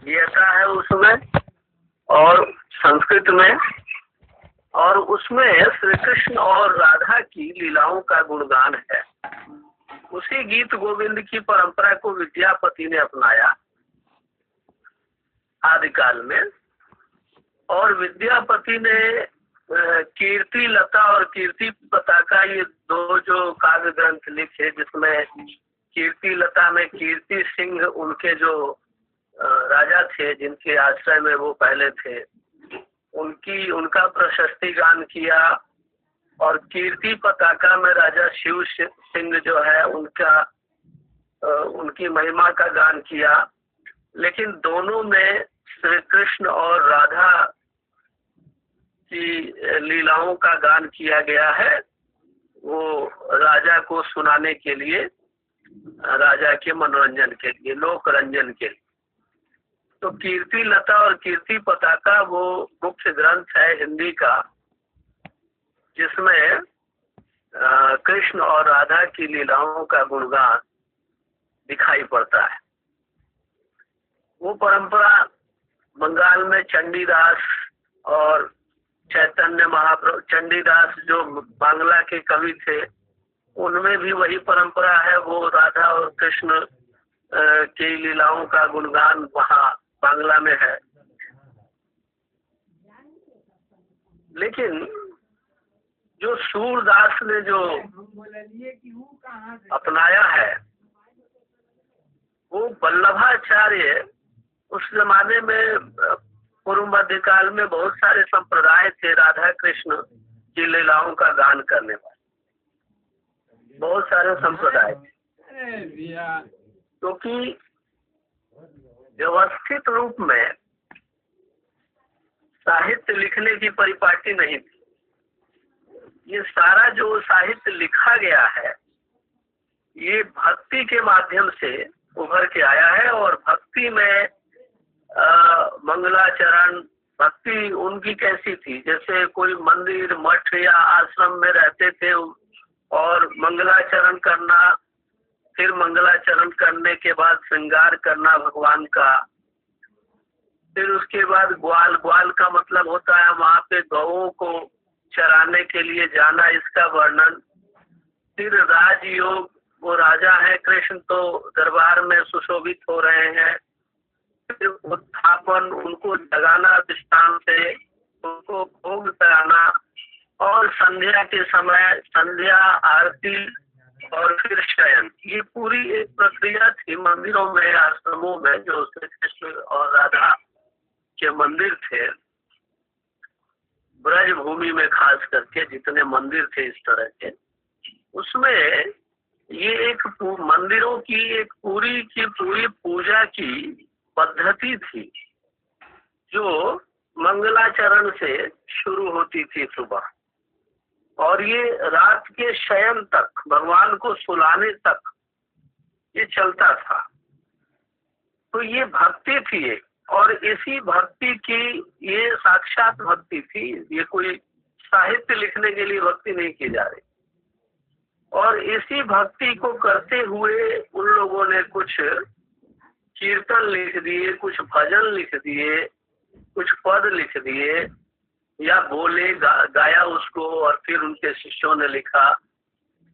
गीता है उसमें और संस्कृत में, और उसमें श्री कृष्ण और राधा की लीलाओं का गुणगान है। उसी गीत गोविंद की परंपरा को विद्यापति ने अपनाया आदिकाल में, और विद्यापति ने कीर्ति लता और कीर्ति पताका ये दो जो काव्य ग्रंथ लिखे, जिसमें कीर्ति लता में कीर्ति सिंह उनके जो राजा थे जिनके आश्रय में वो पहले थे, उनका प्रशस्ति गान किया, और कीर्ति पताका में राजा शिव सिंह जो है उनकी महिमा का गान किया। लेकिन दोनों में श्री कृष्ण और राधा की लीलाओं का गान किया गया है, वो राजा को सुनाने के लिए, राजा के मनोरंजन के लिए, लोक रंजन के लिए। तो कीर्ति लता और कीर्ति पताका वो मुख्य ग्रंथ है हिंदी का, जिसमें कृष्ण और राधा की लीलाओं का गुणगान दिखाई पड़ता है। वो परंपरा बंगाल में चंडीदास और चैतन्य महाप्रभु, चंडीदास जो बांग्ला के कवि थे, उनमें भी वही परंपरा है। वो राधा और कृष्ण की लीलाओं का गुणगान वहाँ बांग्ला में है। लेकिन जो सूरदास ने जो अपनाया है, वो वल्लभाचार्य, उस जमाने में पूर्व मध्यकाल में बहुत सारे संप्रदाय थे राधा कृष्ण की लीलाओं का गान करने वाले, बहुत सारे संप्रदाय थे, क्योंकि व्यवस्थित रूप में साहित्य लिखने की परिपाटी नहीं थी। ये सारा जो साहित्य लिखा गया है, ये भक्ति के माध्यम से उभर के आया है, और भक्ति में मंगलाचरण, भक्ति उनकी कैसी थी, जैसे कोई मंदिर मठ या आश्रम में रहते थे और मंगलाचरण करना, फिर मंगलाचरण करने के बाद श्रृंगार करना भगवान का, फिर उसके बाद ग्वाल का मतलब होता है वहाँ पे गौओं को चराने के लिए जाना, इसका वर्णन। फिर राजयोग, वो राजा है कृष्ण तो दरबार में सुशोभित हो रहे हैं, फिर उत्थापन, उनको जगाना दृष्टांत से, उनको भोग कराना, और संध्या के समय संध्या आरती, और फिर शयन। ये पूरी एक प्रक्रिया थी मंदिरों में, आश्रमों में, जो श्री कृष्ण और राधा के मंदिर थे ब्रज भूमि में, खास करके जितने मंदिर थे इस तरह के, उसमें ये एक मंदिरों की एक पूरी की पूरी पूजा की पद्धति थी, जो मंगलाचरण से शुरू होती थी सुबह, और ये रात के शयन तक, भगवान को सुलाने तक ये चलता था। तो ये भक्ति थी, और इसी भक्ति की, ये साक्षात भक्ति थी, ये कोई साहित्य लिखने के लिए भक्ति नहीं की जा रही। और इसी भक्ति को करते हुए उन लोगों ने कुछ कीर्तन लिख दिए, कुछ भजन लिख दिए, कुछ पद लिख दिए, या बोले गाया उसको, और फिर उनके शिष्यों ने लिखा।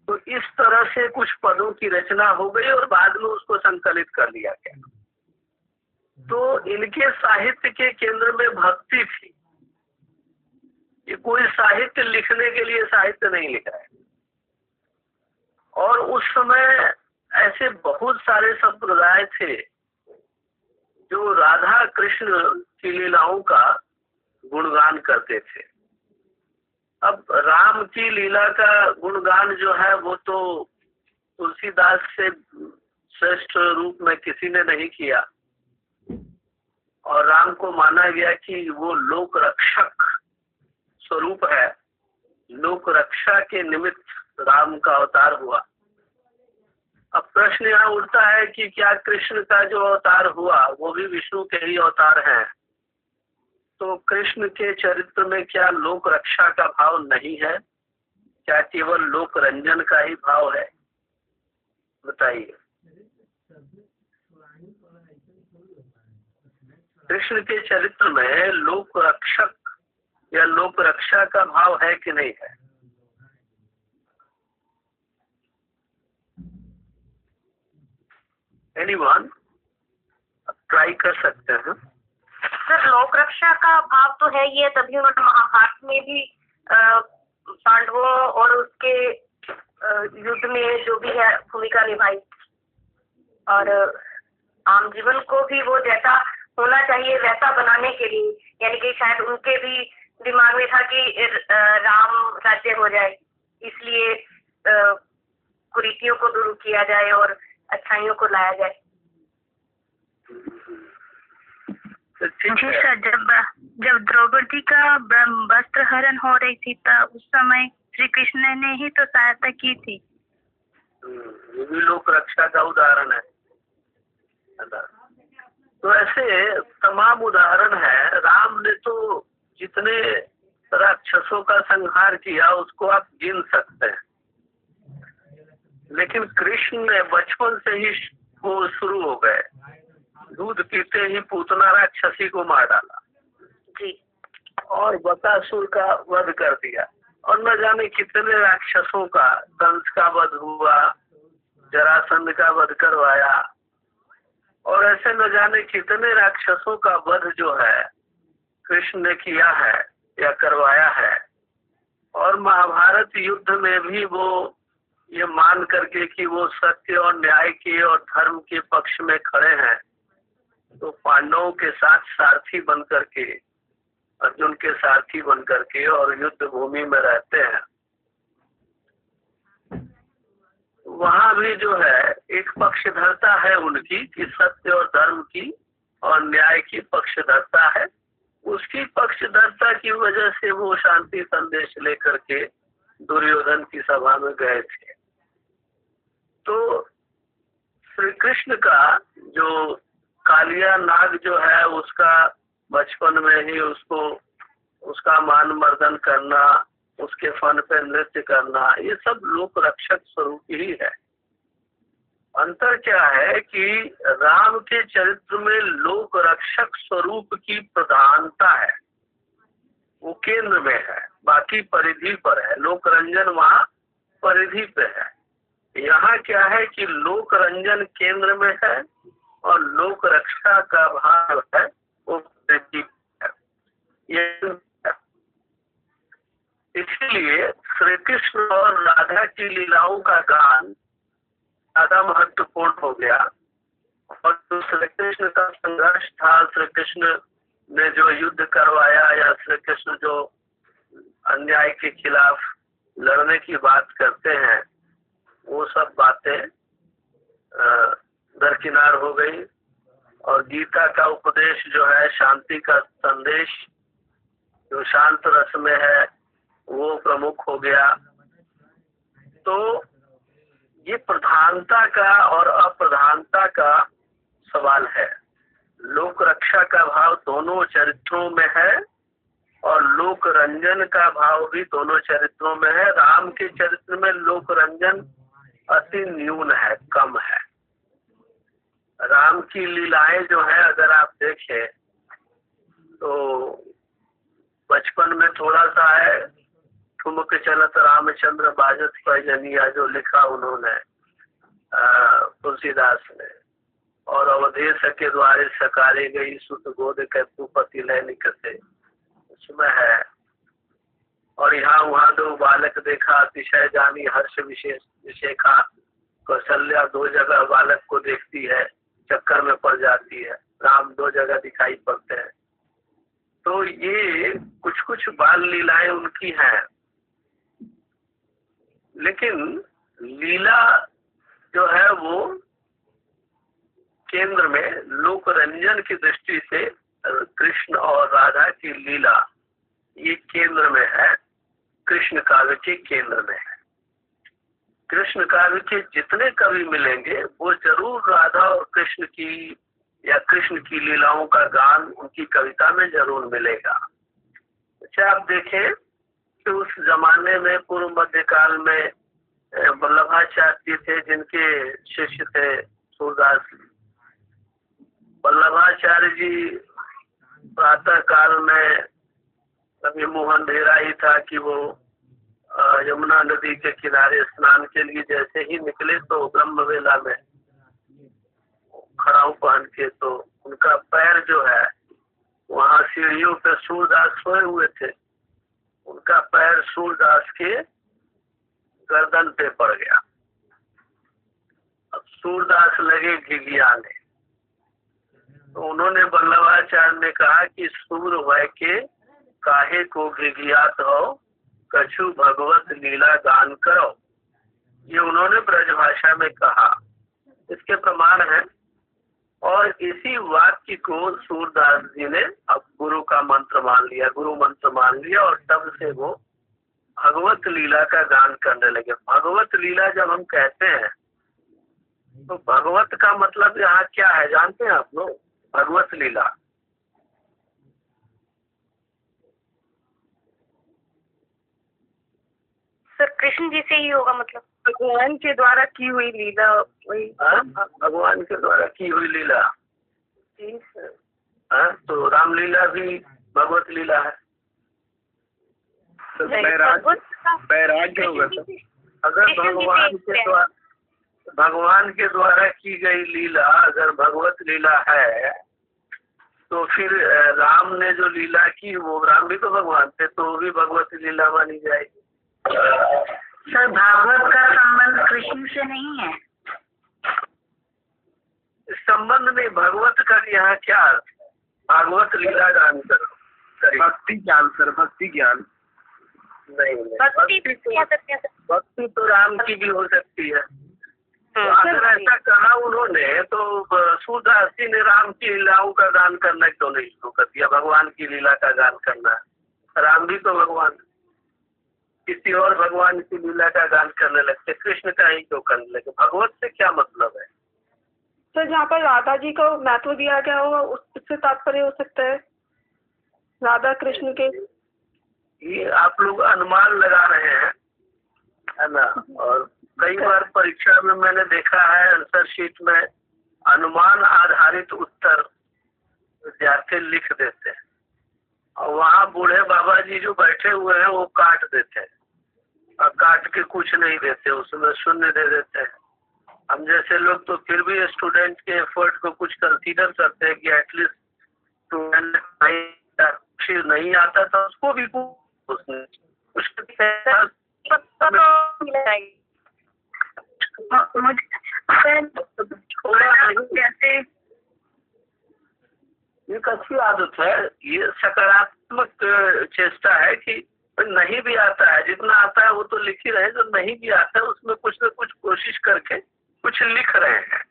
तो इस तरह से कुछ पदों की रचना हो गई और बाद में उसको संकलित कर लिया गया। तो इनके साहित्य के केंद्र में भक्ति थी। ये कोई साहित्य लिखने के लिए साहित्य नहीं लिख रहा है। और उस समय ऐसे बहुत सारे संप्रदाय थे जो राधा कृष्ण की लीलाओं का गुणगान करते थे। अब राम की लीला का गुणगान जो है, वो तो तुलसीदास से श्रेष्ठ रूप में किसी ने नहीं किया, और राम को माना गया कि वो लोक रक्षक स्वरूप है। लोक रक्षा के निमित्त राम का अवतार हुआ। अब प्रश्न यहाँ उठता है कि क्या कृष्ण का जो अवतार हुआ वो भी विष्णु के ही अवतार हैं? तो कृष्ण के चरित्र में क्या लोक रक्षा का भाव नहीं है? क्या केवल लोक रंजन का ही भाव है? बताइए। कृष्ण के चरित्र में लोक रक्षक या लोक रक्षा का भाव है कि नहीं है? एनीवन ट्राई कर सकते हैं। सर लोक रक्षा का भाव तो है ये, तभी उन्होंने महाभारत में भी पांडवों और उसके युद्ध में जो भी है भूमिका निभाई, और आम जीवन को भी वो जैसा होना चाहिए वैसा बनाने के लिए, यानी कि शायद उनके भी दिमाग में था कि राम राज्य हो जाए, इसलिए कुरीतियों को दूर किया जाए और अच्छाइयों को लाया जाए। जी सर, जब द्रौपदी का वस्त्र हरण हो रही थी तो उस समय श्री कृष्ण ने ही तो सहायता की थी। ये भी लोक रक्षा का उदाहरण है। तो ऐसे तमाम उदाहरण है। राम ने तो जितने राक्षसों का संहार किया उसको आप गिन सकते हैं, लेकिन कृष्ण ने बचपन से ही वो शुरू हो गए, दूध पीते ही पूतना राक्षसी को मार डाला जी, और बकासुर का वध कर दिया, और न जाने कितने राक्षसों का, कंस का वध हुआ, जरासंध का वध करवाया, और ऐसे न जाने कितने राक्षसों का वध जो है कृष्ण ने किया है या करवाया है। और महाभारत युद्ध में भी वो ये मान करके कि वो सत्य और न्याय के और धर्म के पक्ष में खड़े हैं, तो पांडवों के साथ सारथी बन करके, अर्जुन के सारथी बन करके और युद्ध भूमि में रहते हैं। वहां भी जो है एक पक्षधरता है उनकी कि सत्य और धर्म की और न्याय की पक्षधरता है। उसकी पक्षधरता की वजह से वो शांति संदेश लेकर के दुर्योधन की सभा में गए थे। तो श्री कृष्ण का जो कालिया नाग जो है उसका बचपन में ही उसका मान मर्दन करना, उसके फन पे नृत्य करना, ये सब लोक रक्षक स्वरूप ही है। अंतर क्या है कि राम के चरित्र में लोक रक्षक स्वरूप की प्रधानता है, वो केंद्र में है, बाकी परिधि पर है। लोक रंजन वहाँ परिधि पे है। यहाँ क्या है कि लोक रंजन केंद्र में है और लोक रक्षा का भाव है वो परिधि है। इसलिए श्री कृष्ण और राधा की लीलाओं का गान ज्यादा महत्वपूर्ण हो गया। और जो श्री कृष्ण का संघर्ष था, श्री कृष्ण ने जो युद्ध करवाया या श्री कृष्ण जो अन्याय के खिलाफ लड़ने की बात करते हैं, वो सब बातें दरकिनार हो गई। और गीता का उपदेश जो है, शांति का संदेश जो शांत रस में है, वो प्रमुख हो गया। तो ये प्रधानता का और अप्रधानता का सवाल है। लोक रक्षा का भाव दोनों चरित्रों में है और लोक रंजन का भाव भी दोनों चरित्रों में है। राम के चरित्र में लोक रंजन अति न्यून है, कम है। राम की लीलाएं जो है अगर आप देखें तो बचपन में थोड़ा सा है, ठुमक चलत रामचंद्र बाजत पैजनिया जो लिखा उन्होंने तुलसीदास ने, और अवधेश के द्वारे सकारे गई सुत गोद के पति लय निकटे, उसमें है। और यहाँ वहाँ दो बालक देखा अतिशय जानी हर्ष विशेष विशेखा, कौशल्या दो जगह बालक को देखती है, चक्कर में पड़ जाती है। राम दो जगह दिखाई पड़ते हैं। तो ये कुछ कुछ बाल लीलाएं उनकी हैं, लेकिन लीला जो है वो केंद्र में लोक रंजन की दृष्टि से कृष्ण और राधा की लीला ये केंद्र में है, कृष्ण काव्य के केंद्र में है। कृष्ण काव्य के जितने कवि मिलेंगे वो जरूर राधा और कृष्ण की या कृष्ण की लीलाओं का गान उनकी कविता में जरूर मिलेगा। अच्छा, आप देखें कि उस जमाने में पूर्व मध्यकाल में वल्लभाचार्य थे जिनके शिष्य थे सूरदास। वल्लभाचार्य जी प्रातः काल में अभी मोहन अंधेरा ही था कि वो यमुना नदी के किनारे स्नान के लिए जैसे ही निकले तो ब्रह्म वेला में खड़ाऊ पहन के, तो उनका पैर जो है वहाँ सीढ़ियों पे सूरदास सोए हुए थे, उनका पैर सूरदास के गर्दन पे पड़ गया। अब सूरदास लगे घिघियाने, तो उन्होंने वल्लभाचार्य ने कहा कि सूर भय के काहे को घिघियात हो, कछु भगवत लीला गान करो। ये उन्होंने ब्रजभाषा में कहा, इसके प्रमाण है। और इसी वाक्य को सूरदास जी ने अब गुरु का मंत्र मान लिया, गुरु मंत्र मान लिया, और तब से वो भगवत लीला का गान करने लगे। भगवत लीला जब हम कहते हैं तो भगवत का मतलब यहाँ क्या है जानते हैं आप लोग? भगवत लीला सर कृष्ण जी से ही होगा, मतलब भगवान के द्वारा की हुई लीला, वही भगवान के द्वारा की हुई लीला। जी सर। तो रामलीला भी भगवत लीला है। तो वैराग्य होगा सर। अगर भगवान के द्वारा की गई लीला अगर भगवत लीला है तो फिर राम ने जो लीला की वो राम भी तो भगवान थे, तो वो भी भगवत लीला मानी जाएगी। सर भागवत का संबंध कृष्ण से नहीं है? संबंध नहीं, भगवत का यहाँ क्या अर्थ है? भागवत लीला गान करो, भक्ति ज्ञान सर, भक्ति ज्ञान नहीं, भक्ति तो राम की भी हो सकती है। तो अगर ऐसा कहा उन्होंने तो सूरदास जी ने राम की लीलाओं का गान करना क्यों नहीं शुरू कर दिया? भगवान की लीला का गान करना है, राम भी तो भगवान, किसी और भगवान की लीला का गान करने लगते, कृष्ण का ही क्यों करने लगे? भगवत से क्या मतलब है? सर जहाँ पर राधा जी को महत्व दिया गया होगा उससे तात्पर्य हो सकता है, राधा कृष्ण के। ये आप लोग अनुमान लगा रहे हैं, है ना? और कई बार परीक्षा में मैंने देखा है आंसर शीट में अनुमान आधारित उत्तर विद्यार्थी लिख देते हैं और वहाँ बूढ़े बाबा जी जो बैठे हुए हैं वो काट देते हैं और काट के कुछ नहीं देते, उसमें शून्य दे देते हैं। हम जैसे लोग तो फिर भी स्टूडेंट के एफर्ट को कुछ कंसीडर करते हैं कि एटलीस्ट स्टूडेंट नहीं आता था उसको भी उसने जैसे एक अच्छी आदत है, ये सकारात्मक चेष्टा है कि नहीं भी आता है, जितना आता है वो तो लिख ही रहे, जो नहीं भी आता है उसमें कुछ न कुछ कोशिश करके कुछ लिख रहे हैं।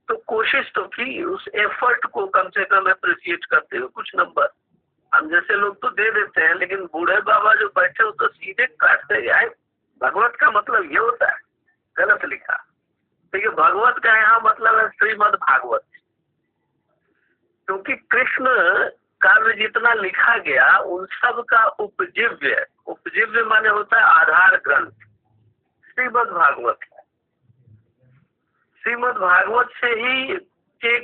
तो कोशिश तो की, उस एफर्ट को कम से कम अप्रिशिएट करते हुए कुछ नंबर हम जैसे लोग तो दे देते हैं, लेकिन बूढ़े बाबा जो बैठे हो तो सीधे काटते गए। भगवत का मतलब ये होता है, गलत लिखा। देखिए भगवत का यहाँ मतलब है श्रीमद् भागवत, क्योंकि कृष्ण काव्य जितना लिखा गया उन सब का उपजीव्य माने होता है आधार ग्रंथ, श्रीमद् भागवत है। श्रीमद् भागवत से ही के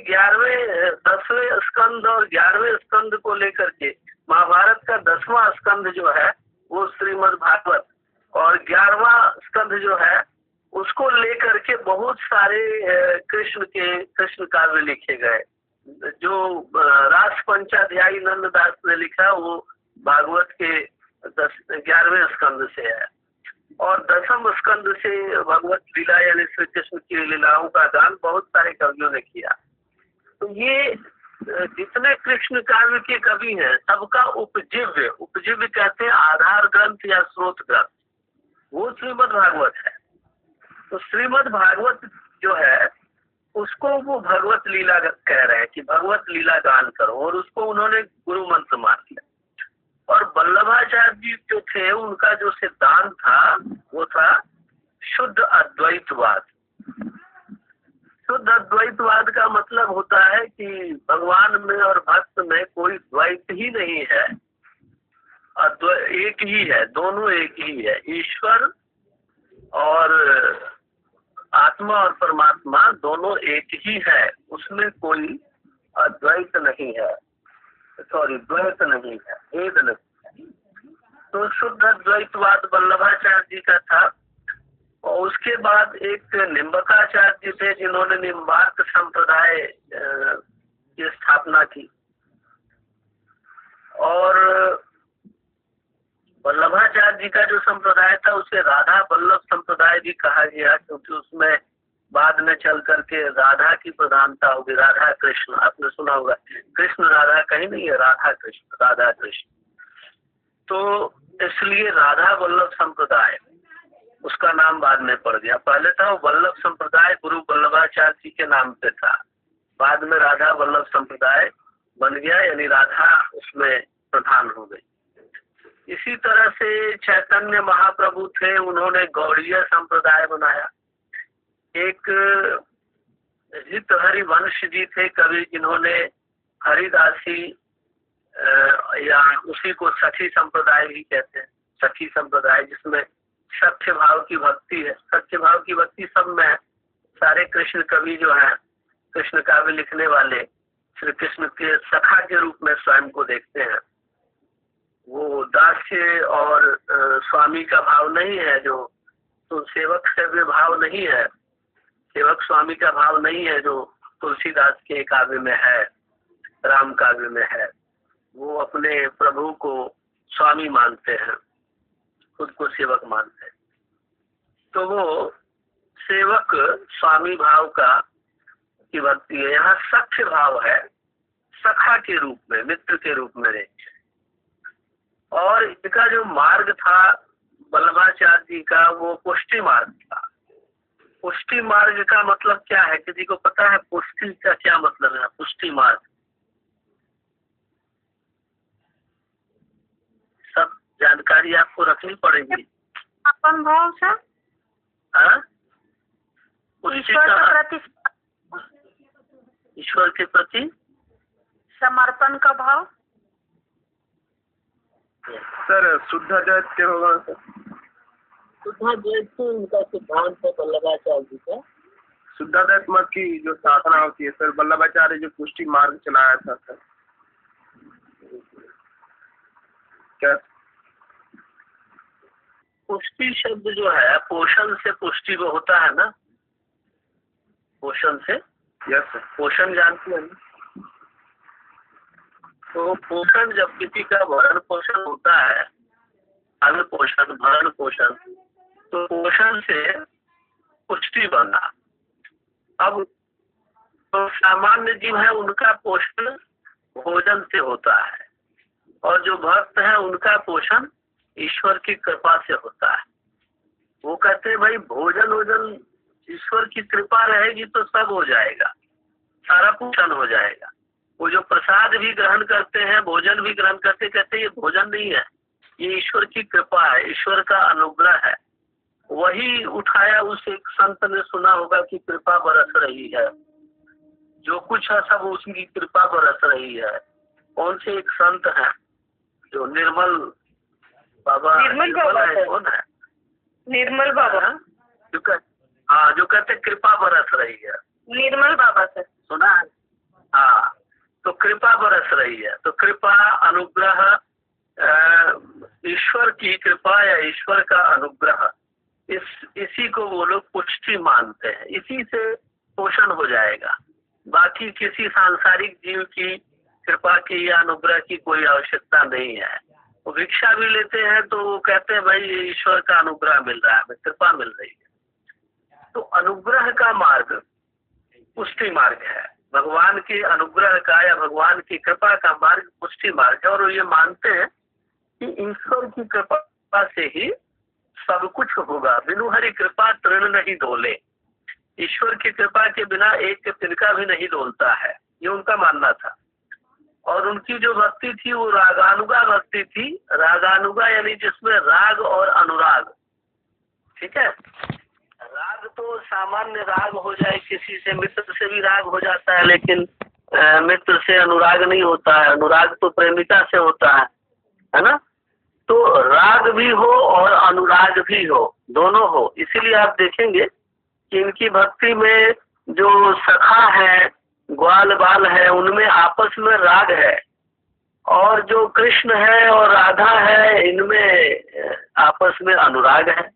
10वें स्कंद और 11वें स्कंद को लेकर के महाभारत का 10वां स्कंद जो है वो श्रीमद् भागवत, और 11वां स्कंद जो है उसको लेकर के बहुत सारे कृष्ण काव्य लिखे गए। जो रास पंचाध्यायी नंददास ने लिखा वो भागवत के 11वें स्कंद से है, और 10वें स्कंद से भगवत लीला यानी श्री कृष्ण की लीलाओं का गान बहुत सारे कवियों ने किया। तो ये जितने कृष्ण काव्य के कवि हैं सबका उपजीव्य कहते हैं आधार ग्रंथ या स्रोत ग्रंथ, वो श्रीमद् भागवत है। तो श्रीमद् भागवत जो है उसको वो भगवत लीला कह रहे हैं कि भगवत लीला गान करो, और उसको उन्होंने गुरु मंत्र मान लिया। और वल्लभाचार्य जी जो थे उनका जो सिद्धांत था वो था शुद्ध अद्वैतवाद। शुद्ध अद्वैतवाद का मतलब होता है कि भगवान में और भक्त में कोई द्वैत ही नहीं है, एक ही है, दोनों एक ही है। ईश्वर और आत्मा और परमात्मा दोनों एक ही है, उसमें कोई अद्वैत नहीं है। सॉरी द्वैत नहीं है, भेद नहीं है। तो शुद्ध द्वैतवाद वल्लभाचार्य जी का था। और उसके बाद एक निम्बकाचार्य जी थे जिन्होंने निम्बार्क संप्रदाय की स्थापना की। और वल्लभाचार्य जी का जो संप्रदाय था उसे राधा वल्लभ संप्रदाय भी कहा गया, क्योंकि उसमें बाद में चल करके राधा की प्रधानता होगी। राधा कृष्ण आपने सुना होगा, कृष्ण राधा कहीं नहीं है, राधा कृष्ण, राधा कृष्ण। तो इसलिए राधा वल्लभ संप्रदाय उसका नाम बाद में पड़ गया। पहले था वल्लभ संप्रदाय गुरु वल्लभाचार्य जी के नाम पे था, बाद में राधा वल्लभ संप्रदाय बन गया, यानी राधा उसमें प्रधान हो गई। इसी तरह से चैतन्य महाप्रभु थे, उन्होंने गौड़ीय संप्रदाय बनाया। एक हित हरिवंश जी थे कवि, जिन्होंने हरिदासी या उसी को सखी संप्रदाय भी कहते हैं, सखी संप्रदाय, जिसमें सत्य भाव की भक्ति है। सत्य भाव की भक्ति सब में सारे कृष्ण कवि जो हैं, कृष्ण काव्य लिखने वाले श्री कृष्ण के सखा के रूप में स्वयं को देखते हैं। वो दास्य और स्वामी का भाव नहीं है, जो तो सेवक सेव्य भाव नहीं है, सेवक स्वामी का भाव नहीं है जो तुलसीदास के काव्य में है, राम काव्य में है। वो अपने प्रभु को स्वामी मानते हैं, खुद को सेवक मानते हैं। तो वो सेवक स्वामी भाव का की भक्ति है। यहाँ सख्य भाव है, सखा के रूप में, मित्र के रूप में रहे। और इनका जो मार्ग था वल्लभाचार्य जी का, वो पुष्टि मार्ग था। पुष्टि मार्ग का मतलब क्या है, किसी को पता है पुष्टि का क्या मतलब है? पुष्टि मार्ग सब जानकारी आपको रखनी पड़ेगी। अपन भाव सर, ईश्वर के प्रति समर्पण का भाव। सर शुद्ध दैत्य होगा सर। शुद्ध दैत्य उनका सिद्धांत है वल्लभाचार्य जी का। शुद्ध दैत्य मत की जो साधना होती है सर, वल्लभाचार्य जो पुष्टि मार्ग चलाया था सर, क्या पुष्टि शब्द जो है पोषण से पुष्टि वो होता है ना, पोषण से। Yes sir. पोषण जानते हैं ना? तो पोषण जब किसी का भरण पोषण होता है, अन्न पोषण भरण पोषण, तो पोषण से पुष्टि बनना। अब तो सामान्य जीव है उनका पोषण भोजन से होता है, और जो भक्त है उनका पोषण ईश्वर की कृपा से होता है। वो कहते हैं भाई भोजन वोजन ईश्वर की कृपा रहेगी तो सब हो जाएगा, सारा पोषण हो जाएगा। वो जो प्रसाद भी ग्रहण करते हैं, भोजन भी ग्रहण करते, कहते हैं ये भोजन नहीं है, ये ईश्वर की कृपा है, ईश्वर का अनुग्रह है। वही उठाया, उस एक संत ने सुना होगा कि कृपा बरस रही है, जो कुछ है सब उसकी कृपा बरस रही है। कौन से एक संत है जो निर्मल बाबा, निर्मल बाबा है, कौन है? निर्मल बाबा, जो कहते कृपा बरस रही है, निर्मल बाबा सर, सुना है? हाँ, तो कृपा बरस रही है। तो कृपा अनुग्रह, ईश्वर की कृपा या ईश्वर का अनुग्रह, इसी को वो लोग पुष्टि मानते हैं। इसी से पोषण हो जाएगा, बाकी किसी सांसारिक जीव की कृपा की या अनुग्रह की कोई आवश्यकता नहीं है। वो भिक्षा भी लेते हैं तो वो कहते हैं भाई ये ईश्वर का अनुग्रह मिल रहा है, कृपा मिल रही है। तो अनुग्रह का मार्ग पुष्टि मार्ग है, भगवान के अनुग्रह का या भगवान की कृपा का मार्ग पुष्टि मार्ग है। और ये मानते हैं कि ईश्वर की कृपा से ही सब कुछ होगा, बिनु हरि कृपा तृण नहीं डोले। ईश्वर की कृपा के बिना एक तिनका भी नहीं डोलता है, ये उनका मानना था। और उनकी जो भक्ति थी वो रागानुगा भक्ति थी। रागानुगा यानी जिसमें राग और अनुराग, ठीक है। राग तो सामान्य राग हो जाए, किसी से मित्र से भी राग हो जाता है, लेकिन मित्र से अनुराग नहीं होता है। अनुराग तो प्रेमिका से होता है ना। तो राग भी हो और अनुराग भी हो, दोनों हो। इसीलिए आप देखेंगे कि इनकी भक्ति में जो सखा है, ग्वाल बाल है, उनमें आपस में राग है। और जो कृष्ण है और राधा है इनमें आपस में अनुराग है।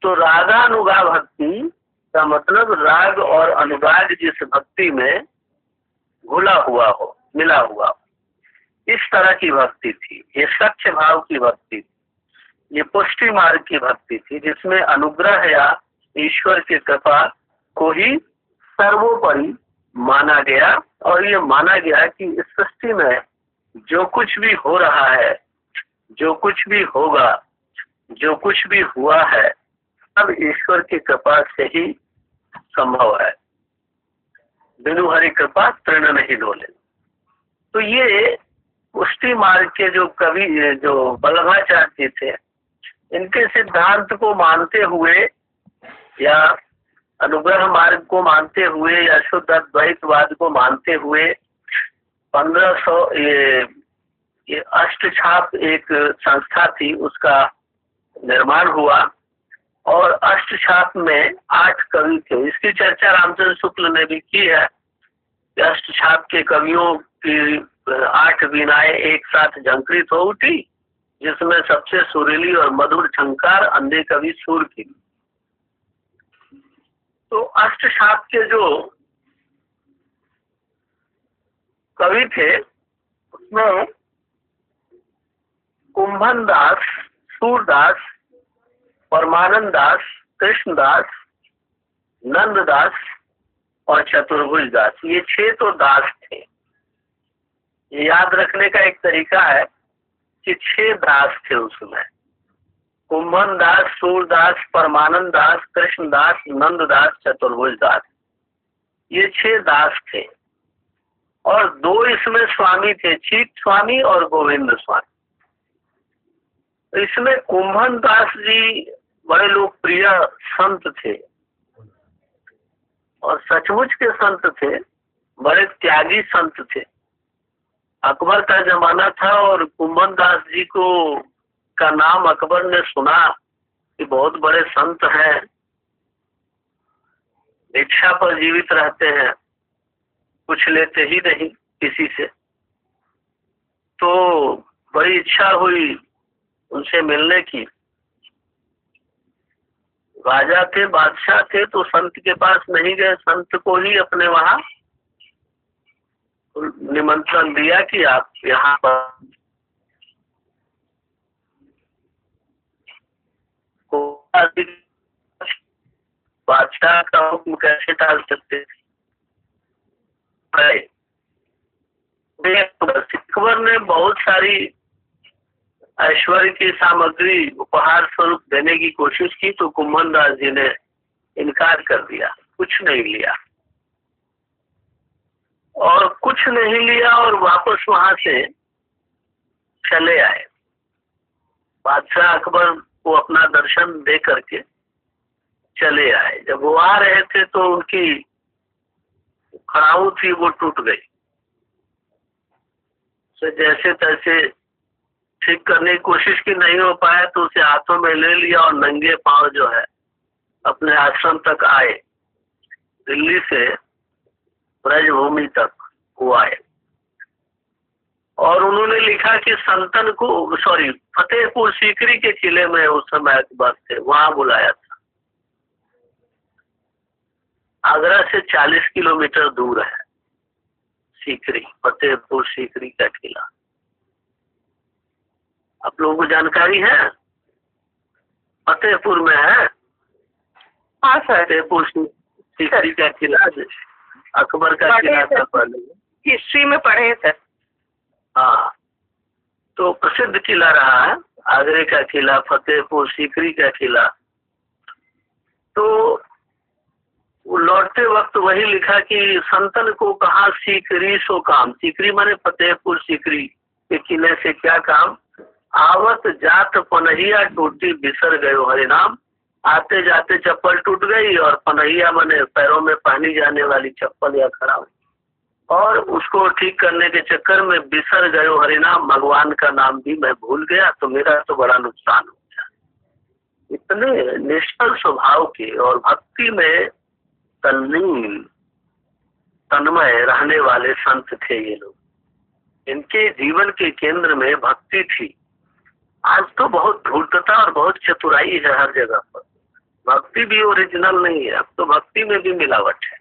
तो रागानुगा भक्ति का मतलब राग और अनुराग जिस भक्ति में घुला हुआ हो, मिला हुआ हो, इस तरह की भक्ति थी। ये सच्च भाव की भक्ति थी, ये पुष्टि मार्ग की भक्ति थी, जिसमें अनुग्रह या ईश्वर की कृपा को ही सर्वोपरि माना गया। और ये माना गया कि इस सृष्टि में जो कुछ भी हो रहा है, जो कुछ भी होगा, जो कुछ भी हुआ है, सब ईश्वर की कृपा से ही संभव है। बिनु हरि कृपा तृण नहीं डोले। तो ये पुष्टि मार्ग के जो कवि, जो वल्लभाचार्य थे, इनके सिद्धांत को मानते हुए या अनुग्रह मार्ग को मानते हुए या शुद्ध अद्वैतवाद को मानते हुए 1500 ये अष्टछाप एक संस्था थी, उसका निर्माण हुआ। और अष्टछाप में 8 कवि थे। इसकी चर्चा रामचंद्र शुक्ल ने भी की है कि अष्टछाप के कवियों की 8 वीणाएं एक साथ झंकृत हो उठी, जिसमें सबसे सुरीली और मधुर झंकार अंधे कवि सूर की। तो अष्टछाप के जो कवि थे उसमें कुंभन दास, सूरदास, परमानंद दास, कृष्णदास, नंददास और चतुर्भुज दास, ये 6 तो दास थे। ये याद रखने का एक तरीका है कि 6 दास थे उसमें। कुंभन दास, सूरदास, परमानंद दास, कृष्णदास, नंददास, चतुर्भुज दास, ये 6 दास थे। और 2 इसमें स्वामी थे, चीत स्वामी और गोविंद स्वामी। इसमें कुंभन दास जी बड़े लोकप्रिय संत थे और सचमुच के संत थे, बड़े त्यागी संत थे। अकबर का जमाना था और कुंभन दास जी को का नाम अकबर ने सुना कि बहुत बड़े संत हैं, भिक्षा पर जीवित रहते हैं, कुछ लेते ही नहीं किसी से। तो बड़ी इच्छा हुई उनसे मिलने की। राजा थे, बादशाह थे, तो संत के पास नहीं गए, संत को ही अपने वहां निमंत्रण दिया कि आप यहाँ पर बादशाह का हुक्म कैसे टाल सकते थे। अकबर ने बहुत सारी ऐश्वर्य की सामग्री उपहार स्वरूप देने की कोशिश की, तो कुंभन दास जी ने इनकार कर दिया, कुछ नहीं लिया। और कुछ नहीं लिया और वापस वहां से चले आए। बादशाह अकबर को अपना दर्शन दे करके चले आए। जब वो आ रहे थे तो उनकी खड़ाऊ थी, वो टूट गई। तो जैसे तैसे ठीक करने की कोशिश की, नहीं हो पाया तो उसे हाथों में ले लिया और नंगे पांव जो है अपने आश्रम तक आए। दिल्ली से ब्रजभूमि तक वो आए और उन्होंने लिखा कि संतन को, फतेहपुर सीकरी के किले में उस समय अकबर थे, वहां बुलाया था। आगरा से 40 किलोमीटर दूर है सीकरी, फतेहपुर सीकरी का किला। आप लोगों को जानकारी है? फतेहपुर में है। हाँ सर। फतेहपुर सीकरी का किला अकबर का किला था पहले, हिस्ट्री में पढ़े सर। हाँ, तो प्रसिद्ध किला रहा है, आगरे का किला, फतेहपुर सीकरी का किला। तो लौटते वक्त वही लिखा कि संतन को कहा सीकरी सो काम। सीकरी माने फतेहपुर सीकरी के किले से क्या काम। आवत जात पनहिया टूटी बिसर गयो हरि नाम। आते जाते चप्पल टूट गई और पनहिया माने पैरों में पहनी जाने वाली चप्पल या खड़ा, और उसको ठीक करने के चक्कर में बिसर गयो हरि नाम, भगवान का नाम भी मैं भूल गया, तो मेरा तो बड़ा नुकसान हो गया। इतने निष्फल स्वभाव के और भक्ति में तन्मय रहने वाले संत थे ये लोग। इनके जीवन के केंद्र में भक्ति थी। आज तो बहुत धूर्तता और बहुत चतुराई है हर जगह पर, भक्ति भी ओरिजिनल नहीं है, अब तो भक्ति में भी मिलावट है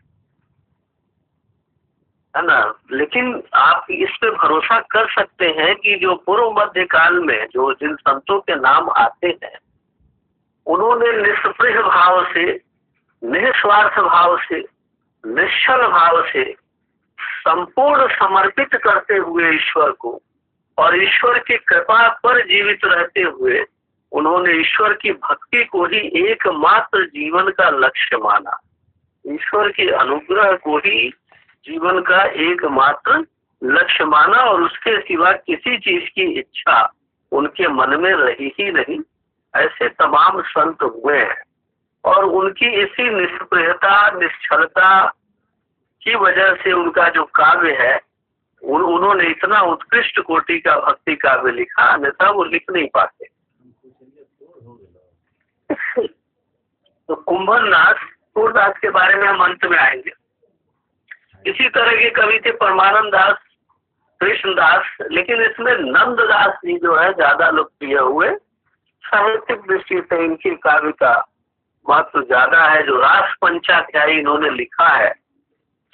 ना। लेकिन आप इस पे भरोसा कर सकते हैं कि जो पूर्व मध्य काल में जो जिन संतों के नाम आते हैं, उन्होंने निष्प्रह भाव से, निस्वार्थ भाव से, निश्चल भाव से, संपूर्ण समर्पित करते हुए ईश्वर को और ईश्वर की कृपा पर जीवित रहते हुए उन्होंने ईश्वर की भक्ति को ही एकमात्र जीवन का लक्ष्य माना, ईश्वर के अनुग्रह को ही जीवन का एकमात्र लक्ष्य माना और उसके सिवा किसी चीज की इच्छा उनके मन में रही ही नहीं। ऐसे तमाम संत हुए हैं और उनकी इसी निष्प्रहता, निश्चलता की वजह से उनका जो काव्य है, उन्होंने इतना उत्कृष्ट कोटि का भक्ति काव्य लिखा, अन्यथा वो लिख नहीं पाते। तो कुंभलनाथ, सूरदास के बारे में हम अंत में आएंगे। इसी तरह के कवि थे परमानंद दास, कृष्णदास, लेकिन इसमें नंददास जी जो है ज्यादा लोकप्रिय हुए। साहित्यिक दृष्टि से इनकी काव्य का महत्व ज्यादा है। जो रास पंचाध्यायी इन्होंने लिखा है,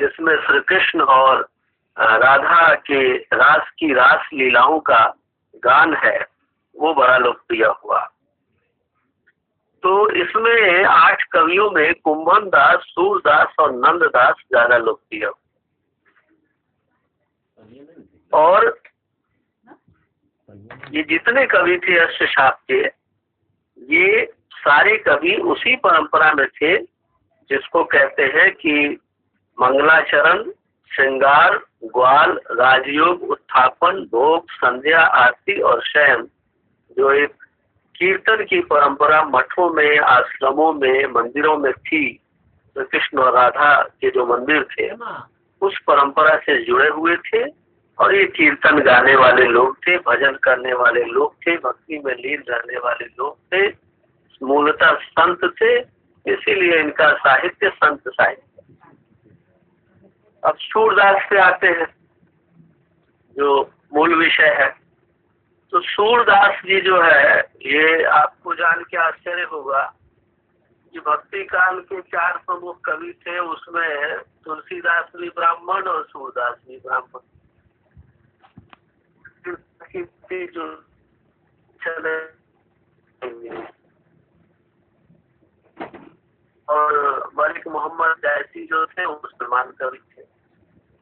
जिसमें श्री कृष्ण और राधा के रास की रास लीलाओं का गान है, वो बड़ा लोकप्रिय हुआ। तो इसमें 8 कवियों में कुंभलदास, सूरदास और नंददास ज्यादा लोकप्रिय हुए। और ये जितने कवि थे अष्टशाप के, ये सारे कवि उसी परंपरा में थे जिसको कहते हैं कि मंगलाचरण, श्रृंगार, ग्वाल, राजयोग, उत्थापन, भोग, संध्या, आरती और शयन, जो एक कीर्तन की परंपरा मठों में, आश्रमों में, मंदिरों में थी। तो कृष्ण और राधा के जो मंदिर थे उस परंपरा से जुड़े हुए थे और ये कीर्तन गाने वाले लोग थे, भजन करने वाले लोग थे, भक्ति में लीन रहने वाले लोग थे, मूलतः संत थे। इसीलिए इनका साहित्य संत साहित्य। अब सूरदास पे आते हैं, जो मूल विषय है। तो सूरदास जी जो है, ये आपको जान के आश्चर्य होगा कि भक्ति काल के 4 प्रमुख कवि थे, उसमें तुलसीदास भी ब्राह्मण और सूरदास भी ब्राह्मण। जो चले और मलिक मोहम्मद जैसी जो थे वो मुसलमान कवि थे।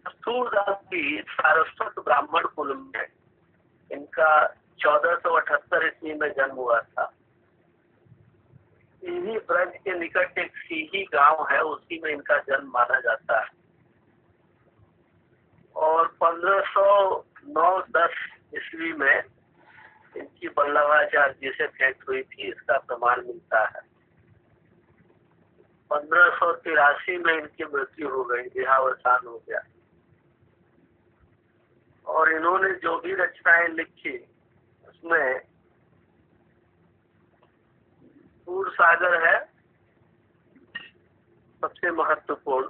सूरदास भी सारस्वत ब्राह्मण कुल में, इनका 1478 ईस्वी में जन्म हुआ था। इन्हीं ब्रज के निकट एक सीही गांव है, उसी में इनका जन्म माना जाता है। और 1509-10 ईस्वी में इनकी वल्लभाचार्य जी से भेंट हुई थी, इसका प्रमाण मिलता है। 1583 में इनकी मृत्यु हो गई, देहावसान हो गया। और इन्होंने जो भी रचनाएं लिखी उसमें सूर सागर है सबसे महत्वपूर्ण,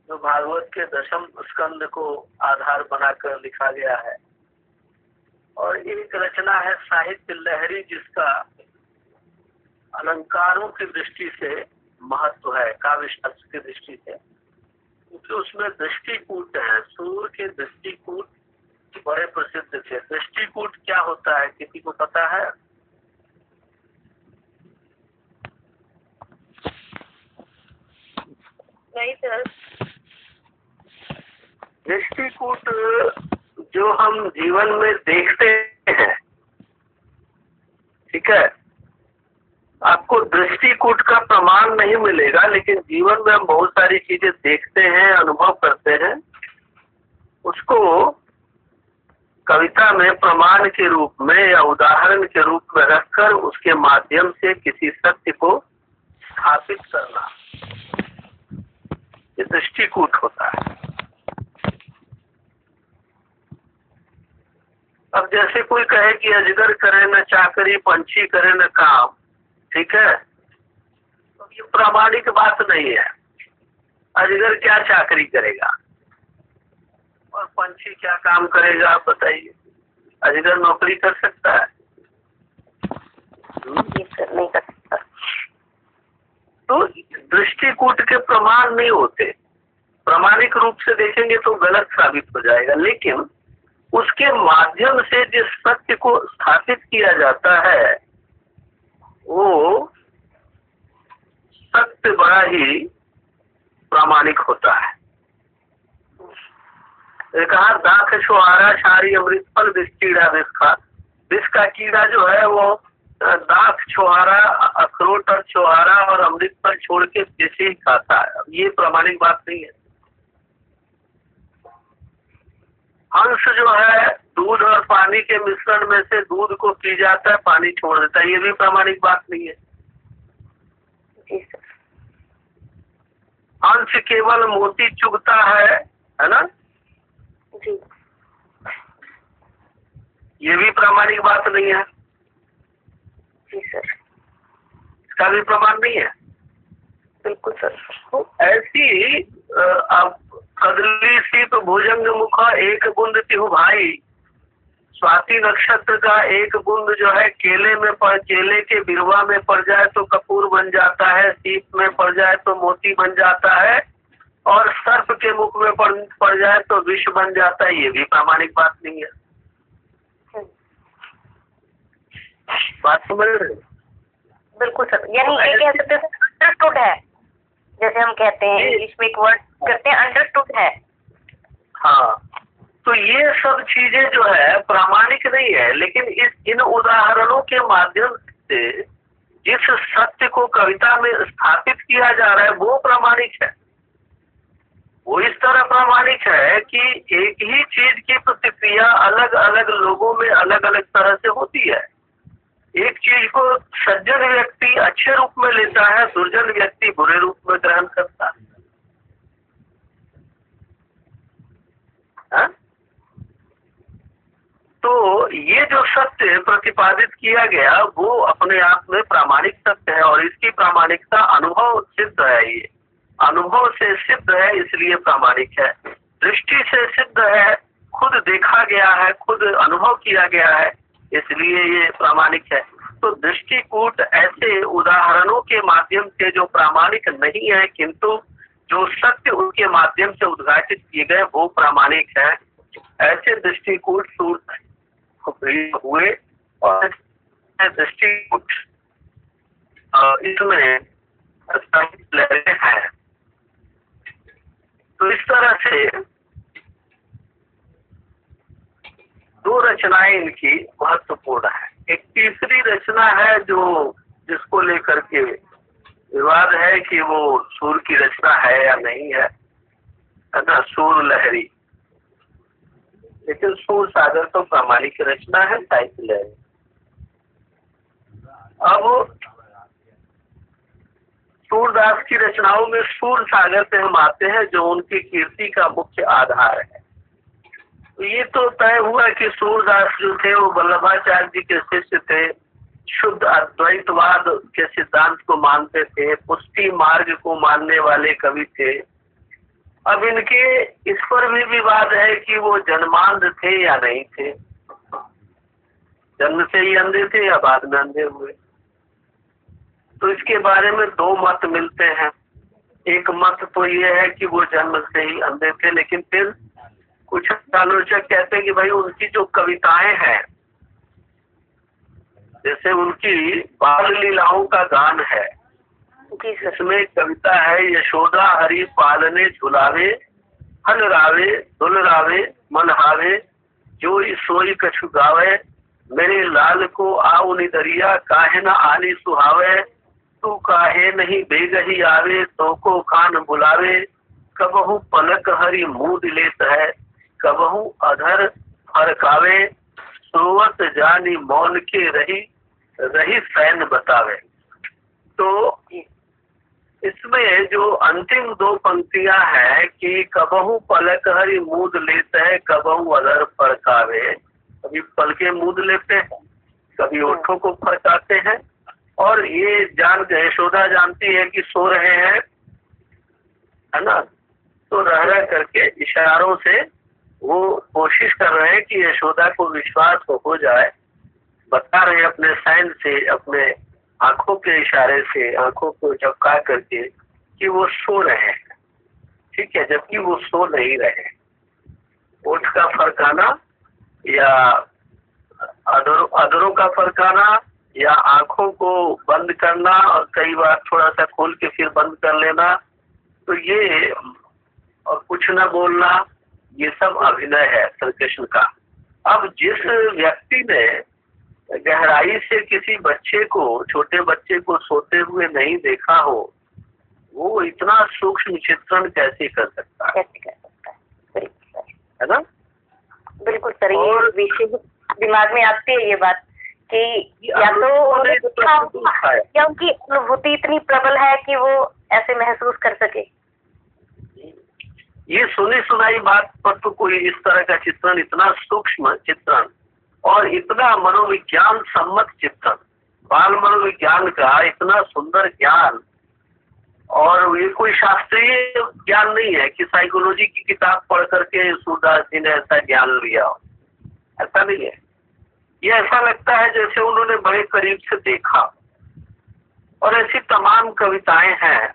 जो भागवत के 10वें स्कंद को आधार बनाकर लिखा गया है। और एक रचना है साहित्य लहरी, जिसका अलंकारों की दृष्टि से महत्व है, काव्य शास्त्र की दृष्टि से, क्योंकि उसमें दृष्टिकूट है। सूर के दृष्टिकूट बड़े प्रसिद्ध थे। दृष्टिकूट क्या होता है, किसी को पता है? नहीं सर। दृष्टिकूट जो हम जीवन में देखते हैं, ठीक है, आपको दृष्टिकूट का प्रमाण नहीं मिलेगा, लेकिन जीवन में हम बहुत सारी चीजें देखते हैं, अनुभव करते हैं, उसको कविता में प्रमाण के रूप में या उदाहरण के रूप में रखकर उसके माध्यम से किसी सत्य को स्थापित करना, ये दृष्टिकूट होता है। अब जैसे कोई कहे कि अजगर करे न चाकरी, पंछी करे न काम, ठीक है, तो ये प्रामाणिक बात नहीं है। अजगर क्या चाकरी करेगा और पंछी क्या काम करेगा आप बताइए? अजगर नौकरी कर सकता है? जी सर, नहीं कर सकता। तो दृष्टिकूट के प्रमाण नहीं होते, प्रामाणिक रूप से देखेंगे तो गलत साबित हो जाएगा, लेकिन उसके माध्यम से जिस सत्य को स्थापित किया जाता है वो सत्य बड़ा ही प्रामाणिक होता है। कहा दाख छुआरा शारी अमृत फल विष कीड़ा विष खा। विष का कीड़ा जो है वो दाख छुआरा, अखरोट और छुआरा और अमृत फल छोड़ के विष ही खाता है। ये प्रामाणिक बात नहीं है। हंस जो है दूध और पानी के मिश्रण में से दूध को पी जाता है, पानी छोड़ देता है, ये भी प्रामाणिक बात नहीं है। जी सर। हंस केवल मोती चुगता है ना? जी। ये भी प्रामाणिक बात नहीं है। जी सर। इसका भी प्रमाण नहीं है। बिल्कुल सर। तो ऐसी अब कदली सी तो भुजंग मुख एक बूंद तिहु भाई। स्वाति नक्षत्र का एक बूंद जो है केले के बिरवा में पड़ जाए तो कपूर बन जाता है, सीप में पड़ जाए तो मोती बन जाता है, और सर्प के मुख में पड़ जाए तो विष बन जाता है। ये भी प्रामाणिक बात नहीं है। बात समझ रहे? बिल्कुल सर। यानी ये कह सकते हैं अंडरस्टूड है, जैसे हम कहते हैं इंग्लिश में एक वर्ड करते हैं अंडरस्टूड है। हाँ, तो ये सब चीजें जो है प्रामाणिक नहीं है, लेकिन इन उदाहरणों के माध्यम से जिस सत्य को कविता में स्थापित किया जा रहा है वो प्रामाणिक है। वो इस तरह प्रामाणिक है कि एक ही चीज की प्रतिक्रिया अलग अलग लोगों में अलग अलग तरह से होती है। एक चीज को सज्जन व्यक्ति अच्छे रूप में लेता है, दुर्जन व्यक्ति बुरे रूप में ग्रहण करता है। तो ये जो सत्य प्रतिपादित किया गया वो अपने आप में प्रामाणिक सत्य है, और इसकी प्रामाणिकता अनुभव सिद्ध है। ये अनुभव से सिद्ध है, इसलिए प्रामाणिक है। दृष्टि से सिद्ध है, खुद देखा गया है, खुद अनुभव किया गया है, इसलिए ये प्रामाणिक है। तो दृष्टिकूट ऐसे उदाहरणों के माध्यम से जो प्रामाणिक नहीं है, किंतु जो सत्य उनके माध्यम से उद्घाटित किए गए वो प्रामाणिक है। ऐसे दृष्टिकूट हुए, और दृष्टिकूट इसमें लहरें हैं। तो इस तरह से दो रचनाएं इनकी महत्वपूर्ण है। एक तीसरी रचना है जिसको लेकर के विवाद है कि वो सूर की रचना है या नहीं है ना, सूर लहरी। लेकिन सूर सागर तो प्रामाणिक रचना है, साहित्य लहरी। अब सूरदास की रचनाओं में सूर सागर पे हम आते हैं, जो उनकी कीर्ति का मुख्य आधार है। तो ये तो तय हुआ कि सूरदास जो थे वो वल्लभाचार्य जी के शिष्य थे, शुद्ध अद्वैतवाद के सिद्धांत को मानते थे, पुष्टि मार्ग को मानने वाले कवि थे। अब इनके इस पर भी विवाद है कि वो जन्मांध थे या नहीं थे, जन्म से ही अंधे थे या बाद में अंधे हुए। तो इसके बारे में दो मत मिलते हैं। एक मत तो ये है कि वो जन्म से ही अंधे थे, लेकिन फिर कुछ आलोचक कहते हैं कि भाई उनकी जो कविताएं हैं, जैसे उनकी बाल लीलाओं का गान है, इसमें कविता है यशोदा हरि पालने झुलावे, हल रावे धुल रावे मन हावे, जो सोई कछु गावे, मेरे लाल को आउ निदरिया काहे न आनी सुहावे, तू काहे नहीं बेगही आवे, तो को कान बुलावे, कबहू पलक हरि मूड लेत है, कबहू अधर फरकावे, सोवत जानी मौन के रही सैन बतावे। तो इसमें जो अंतिम दो पंक्तियां हैं कि कबहू पलक हरि मूद लेते हैं, कबहू अधर फरकावे, कभी पलके मूद लेते हैं, कभी ओठों को फरकाते हैं, और ये यशोदा जानती है कि सो रहे हैं, है ना, तो रह रह करके इशारों से वो कोशिश कर रहे हैं कि यशोदा को विश्वास हो जाए, बता रहे हैं अपने साइन से, अपने आंखों के इशारे से, आंखों को झपका करके कि वो सो रहे हैं, ठीक है, जबकि वो सो नहीं रहे। ओठ का फरकाना या अधरों का फरकाना या आंखों को बंद करना और कई बार थोड़ा सा खोल के फिर बंद कर लेना, तो ये और कुछ न बोलना, ये सब अभिनय है श्री कृष्ण का। अब जिस व्यक्ति ने गहराई से किसी बच्चे को, छोटे बच्चे को सोते हुए नहीं देखा हो, वो इतना सूक्ष्म चित्रण कैसे कर सकता है? है ना? बिल्कुल सर, ये विशेष दिमाग में आती है ये बात कि या तो उन्होंने देखा होगा या उनकी अनुभूति इतनी प्रबल है कि वो ऐसे महसूस कर सके। ये सुनी सुनाई बात पर तो कोई इस तरह का चित्रण, इतना सूक्ष्म चित्रण और इतना मनोविज्ञान सम्मत चित्रण, बाल मनोविज्ञान का इतना सुंदर ज्ञान, और ये कोई शास्त्रीय ज्ञान नहीं है कि साइकोलॉजी की किताब पढ़ करके सूरदास जी ने ऐसा ज्ञान लिया हो, ऐसा नहीं है। ये ऐसा लगता है जैसे उन्होंने बड़े करीब से देखा। और ऐसी तमाम कविताएं हैं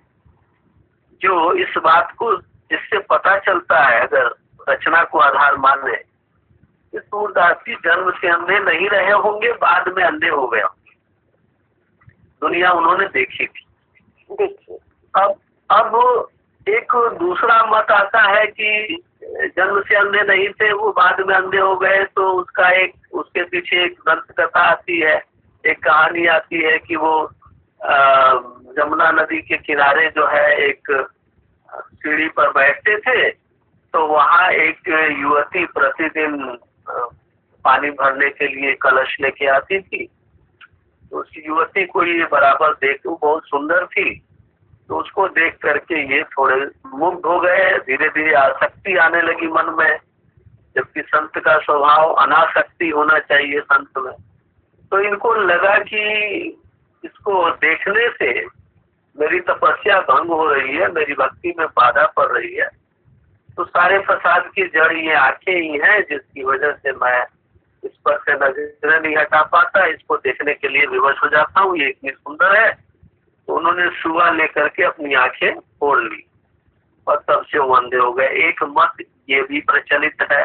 जो इस बात को, जिससे पता चलता है, अगर रचना को आधार माने, कि सूरदास जी जन्म से अंधे नहीं रहे होंगे, बाद में अंधे हो गए होंगे। दुनिया उन्होंने देखी थी। देखिए अब एक दूसरा मत आता है कि जन्म से अंधे नहीं थे, वो बाद में अंधे हो गए, तो उसका उसके पीछे एक दंत कथा आती है, एक कहानी आती है कि वो जमुना नदी के किनारे जो है एक सीढ़ी पर बैठते थे, तो वहाँ एक युवती प्रतिदिन पानी भरने के लिए कलश लेके आती थी। तो उस युवती को ये बराबर देख, वो बहुत सुंदर थी, तो उसको देख करके ये थोड़े मुग्ध हो गए। धीरे धीरे आसक्ति आने लगी मन में, जबकि संत का स्वभाव अनासक्ति होना चाहिए संत में। तो इनको लगा कि इसको देखने से मेरी तपस्या भंग हो रही है, मेरी भक्ति में बाधा पड़ रही है, तो सारे फसाद की जड़ ये आंखें ही हैं, जिसकी वजह से मैं इस पर से नजर नहीं हटा पाता, इसको देखने के लिए विवश हो जाता हूँ, ये इतनी सुंदर है। तो उन्होंने सुआ लेकर के अपनी आंखें फोड़ ली और तब से वो अंधे हो गए। एक मत ये भी प्रचलित है।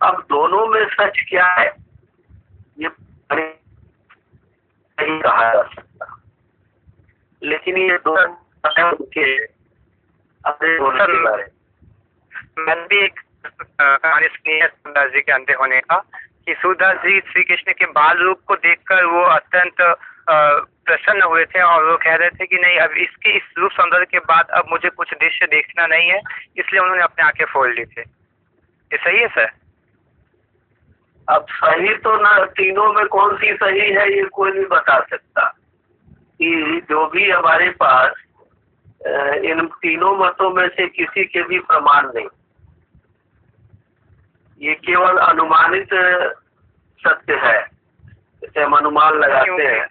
अब दोनों में सच क्या है ये नहीं कहा जा सकता, लेकिन ये दोनों के अंधे होने के बारे में मैंने भी एक कहानी सुनी है सूरदास जी के अंधे होने का, कि सूरदास जी श्री कृष्ण के बाल रूप को देखकर वो अत्यंत प्रसन्न हुए थे और वो कह रहे थे कि नहीं, अब इसके इस रूप सौंदर्य के बाद अब मुझे कुछ दृश्य देखना नहीं है, इसलिए उन्होंने अपने आंखें फोड़ ली थी। ये सही है सर? अब सही तो ना, तीनों में कौन सी सही है ये कोई नहीं बता सकता। कि जो भी हमारे पास इन तीनों मतों में से किसी के भी प्रमाण नहीं, ये केवल अनुमानित सत्य है, जैसे हम अनुमान लगाते हैं।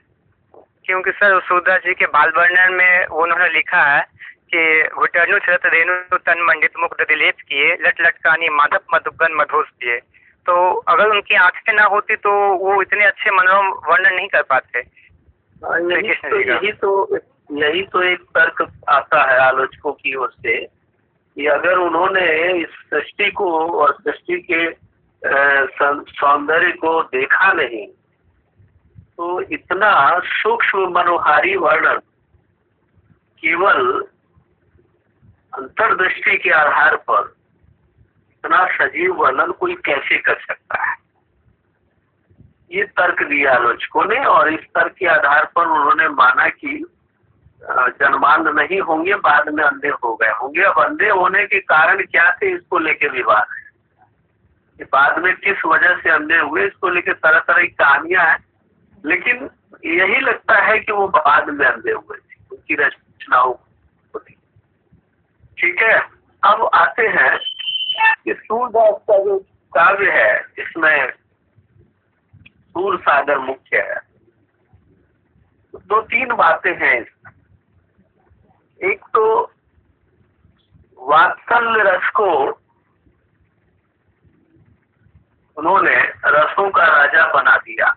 क्योंकि सर सूरदास जी के बाल वर्णन में उन्होंने लिखा है कि घुटनु छरत रेणु तन मंडित मुख दिलेप किए, लट लटकानी माधव मधुगन मधोस किए। तो अगर उनकी आंखें ना होती तो वो इतने अच्छे मनोरम वर्णन नहीं कर पाते। यही तो एक तर्क आता है आलोचकों की ओर से कि अगर उन्होंने इस सृष्टि को और सृष्टि के सौंदर्य को देखा नहीं, तो इतना सूक्ष्म मनोहारी वर्णन केवल अंतर्दृष्टि के आधार पर इतना सजीव वर्णन कोई कैसे कर सकता है? ये तर्क दिया आलोचकों ने, और इस तर्क के आधार पर उन्होंने माना कि जन्मांध नहीं होंगे, बाद में अंधे हो गए होंगे। अब अंधे होने के कारण क्या थे, इसको लेके विवाद है कि बाद में किस वजह से अंधे हुए, इसको लेके तरह तरह की कहानियां हैं, लेकिन यही लगता है कि वो बाद में अंधे हुए थे, उनकी रचनाओं होती। ठीक है, अब आते हैं कि सूरदास का जो काव्य है, इसमें सूर सागर मुख्य है। दो तीन बातें हैं इसमें। एक तो वात्सल्य रस को उन्होंने रसों का राजा बना दिया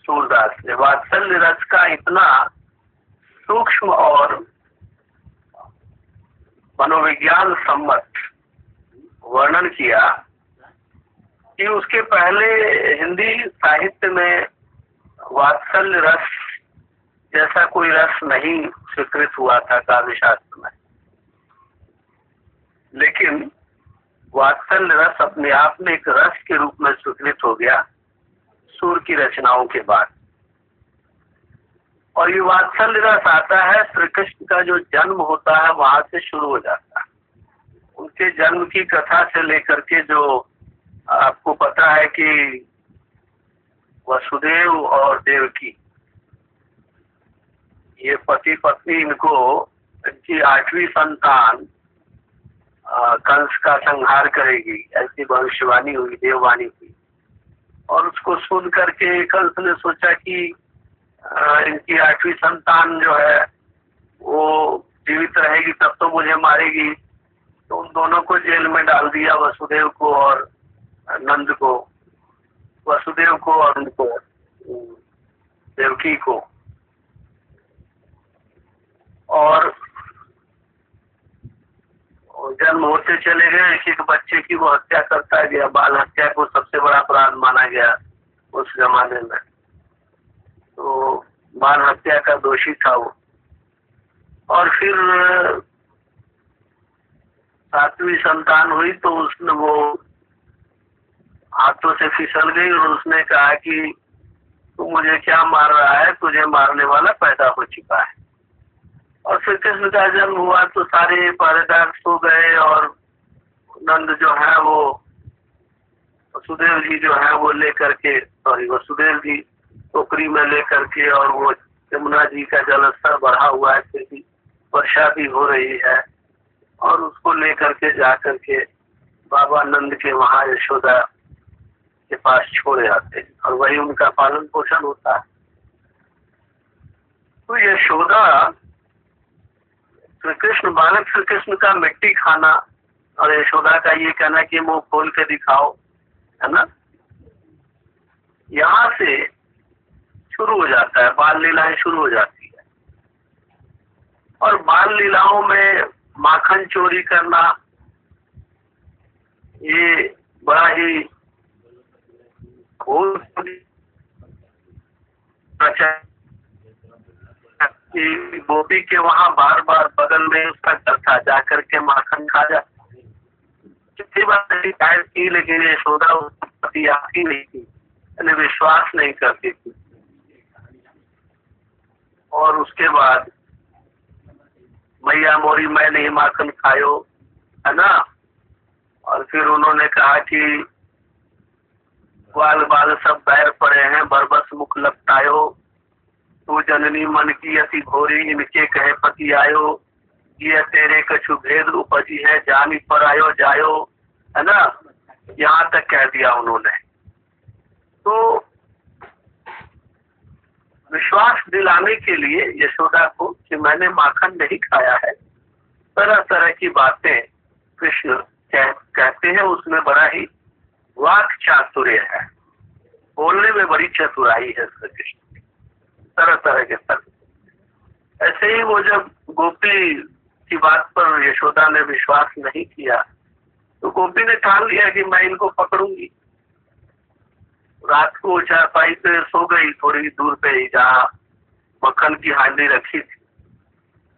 सूरदास ने। वात्सल्य रस का इतना सूक्ष्म और मनोविज्ञान सम्मत वर्णन किया कि उसके पहले हिंदी साहित्य में वात्सल्य रस जैसा कोई रस नहीं स्वीकृत हुआ था काव्य शास्त्र में। लेकिन वात्सल्य रस अपने आप में एक रस के रूप में स्वीकृत हो गया सूर की रचनाओं के बाद। और ये वात्सल्य रस आता है श्री कृष्ण का जो जन्म होता है वहां से शुरू हो जाता है। उनके जन्म की कथा से लेकर के जो आपको पता है कि वसुदेव और देवकी ये पति पत्नी, इनकी 8वीं संतान कंस का संहार करेगी ऐसी भविष्यवाणी हुई, देववाणी हुई। और उसको सुन करके कंस ने सोचा कि इनकी 8वीं संतान जो है वो जीवित रहेगी तब तो मुझे मारेगी। तो उन दोनों को जेल में डाल दिया, वसुदेव को और नंद को, वसुदेव को और उनको देवकी को। और जन्म होते चले गए, एक बच्चे की वो हत्या करता गया। बाल हत्या को सबसे बड़ा अपराध माना गया उस जमाने में, तो बाल हत्या का दोषी था वो। और फिर 7वीं संतान हुई तो उसने वो हाथों से फिसल गई और उसने कहा कि तू मुझे क्या मार रहा है, तुझे मारने वाला पैदा हो चुका है। और श्री कृष्ण का जन्म हुआ तो सारे पहरेदार सो गए और नंद जो है वो वसुदेव जी जो है वो लेकर के, वसुदेव जी टोकरी में लेकर के, और वो यमुना जी का जलस्तर बढ़ा हुआ है क्योंकि वर्षा भी हो रही है, और उसको लेकर के जा करके बाबा नंद के वहां यशोदा के पास छोड़े आते हैं और वही उनका पालन पोषण होता है। तो यशोदा श्री कृष्ण, बालक श्री कृष्ण का मिट्टी खाना और यशोदा का ये कहना कि मुंह खोल के दिखाओ, है ना, यहाँ से शुरू हो जाता है, बाल लीलाएं शुरू हो जाती है। और बाल लीलाओं में माखन चोरी करना ये बड़ा ही कि गोपी के वहां बार बार बगल में उसका घर था, जाकर के माखन खा जा। कितनी बार शिकायत की लेकिन यशोदा उसको पति आती नहीं थी, यानी विश्वास नहीं करती थी। और उसके बाद मैया मोरी मैं नहीं माखन खायो, है ना। और फिर उन्होंने कहा कि बाल बाल सब बैर पड़े हैं, बरबस मुख लपटायो, तू जननी मन की अति घोरी, इनके कहे पति आयो, ये तेरे कछु भेद उपजी है, जानी पर आयो जायो, है ना, यहाँ तक कह दिया उन्होंने। तो विश्वास दिलाने के लिए यशोदा को कि मैंने माखन नहीं खाया है, तरह तरह की बातें कृष्ण कहते हैं। उसमें बड़ा ही वाक चातुर्य है, बोलने में बड़ी चतुराई है श्री कृष्ण, तरह तरह के तर्क। ऐसे ही वो जब गोपी की बात पर यशोदा ने विश्वास नहीं किया तो गोपी ने ठान लिया कि मैं इनको पकड़ूंगी। रात को चारपाई पे सो गई, थोड़ी दूर पे ही जहाँ मक्खन की हांडी रखी थी।